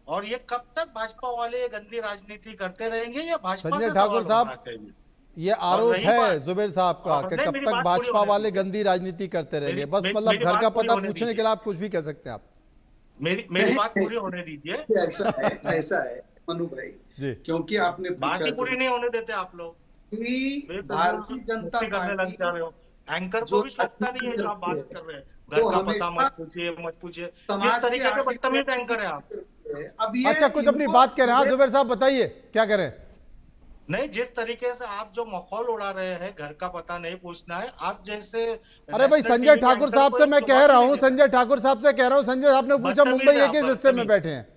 और ये कब तक भाजपा वाले गंदी राजनीति करते रहेंगे, या भाजपा संजय ठाकुर साहब, ये आरोप है जुबेर साहब का कि कब तक भाजपा वाले गंदी राजनीति करते रहेंगे। बस मतलब घर का पता पूछने के लिए आप कुछ भी कह सकते हैं। आप मेरी बात पूरी होने दीजिए। ऐसा है मनु भाई जी, क्योंकि आपने बात ही पूरी नहीं होने देते आप लोग, भारतीय जनता करने लग जा रहे हो। एंकर को भी सोचता नहीं है जो आप बात कर रहे हैं। घर का पता मत पूछिए। किस तरीके के बदतमीज एंकर है आप? अच्छा, कुछ अपनी बात कह रहे हैं जुबेर साहब, बताइए क्या करें। नहीं, जिस तरीके से आप जो माहौल उड़ा रहे हैं, घर का पता नहीं पूछना है, आप जैसे अरे भाई संजय ठाकुर साहब से मैं कह रहा हूँ, संजय ठाकुर साहब से कह रहा हूँ, संजय साहब ने पूछा मुंबई एक किस हिस्से में बैठे हैं।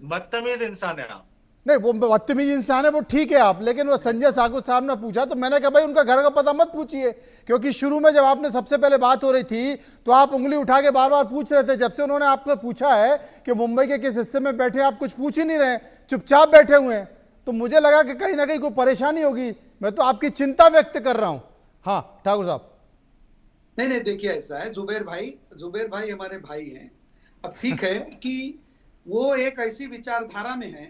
बदतमीज इंसान है आप। नहीं, वो बदतमीज इंसान है वो ठीक है आप, लेकिन वो संजय ठाकुर साहब ने पूछा तो मैंने कहा भाई उनका घर का पता मत पूछिए, क्योंकि शुरू में जब आपने सबसे पहले बात हो रही थी तो आप उंगली उठा के बार बार पूछ रहे थे। जब से उन्होंने आपको पूछा है कि मुंबई के किस हिस्से में बैठे, आप कुछ पूछ ही नहीं रहे, चुपचाप बैठे हुए हैं, तो मुझे लगा कि कहीं ना कहीं कोई परेशानी होगी। मैं तो आपकी चिंता व्यक्त कर रहा हूं। हाँ ठाकुर साहब। नहीं देखिए, ऐसा है जुबेर भाई हमारे भाई हैं। अब ठीक है कि वो एक ऐसी विचारधारा में है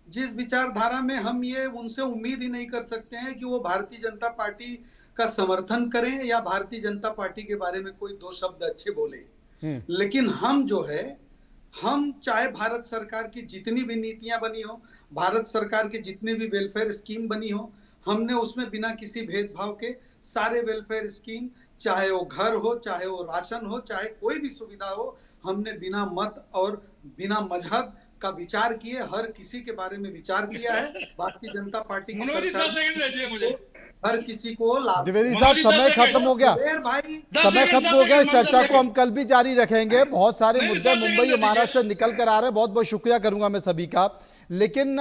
जिस विचारधारा में हम ये उनसे उम्मीद ही नहीं कर सकते हैं कि वो भारतीय जनता पार्टी का समर्थन करें या भारतीय जनता पार्टी के बारे में कोई दो शब्द अच्छे बोले। लेकिन हम जो है, हम चाहे भारत सरकार की जितनी भी नीतियां बनी हो, भारत सरकार की जितनी भी वेलफेयर स्कीम बनी हो, हमने उसमें बिना किसी भेदभाव के सारे वेलफेयर स्कीम, चाहे वो घर हो, चाहे वो राशन हो, चाहे कोई भी सुविधा हो, हमने बिना मत और बिना मजहब का विचार किए हर किसी के बारे में विचार किया है। भारतीय जनता पार्टी की सरकार हर किसी को लाभ। द्विवेदी साहब, समय खत्म हो गया, समय खत्म हो गया। इस चर्चा को हम कल भी जारी रखेंगे। बहुत सारे मुद्दे मुंबई और महाराष्ट्र से निकल कर आ रहे हैं। बहुत बहुत शुक्रिया करूंगा मैं सभी का, लेकिन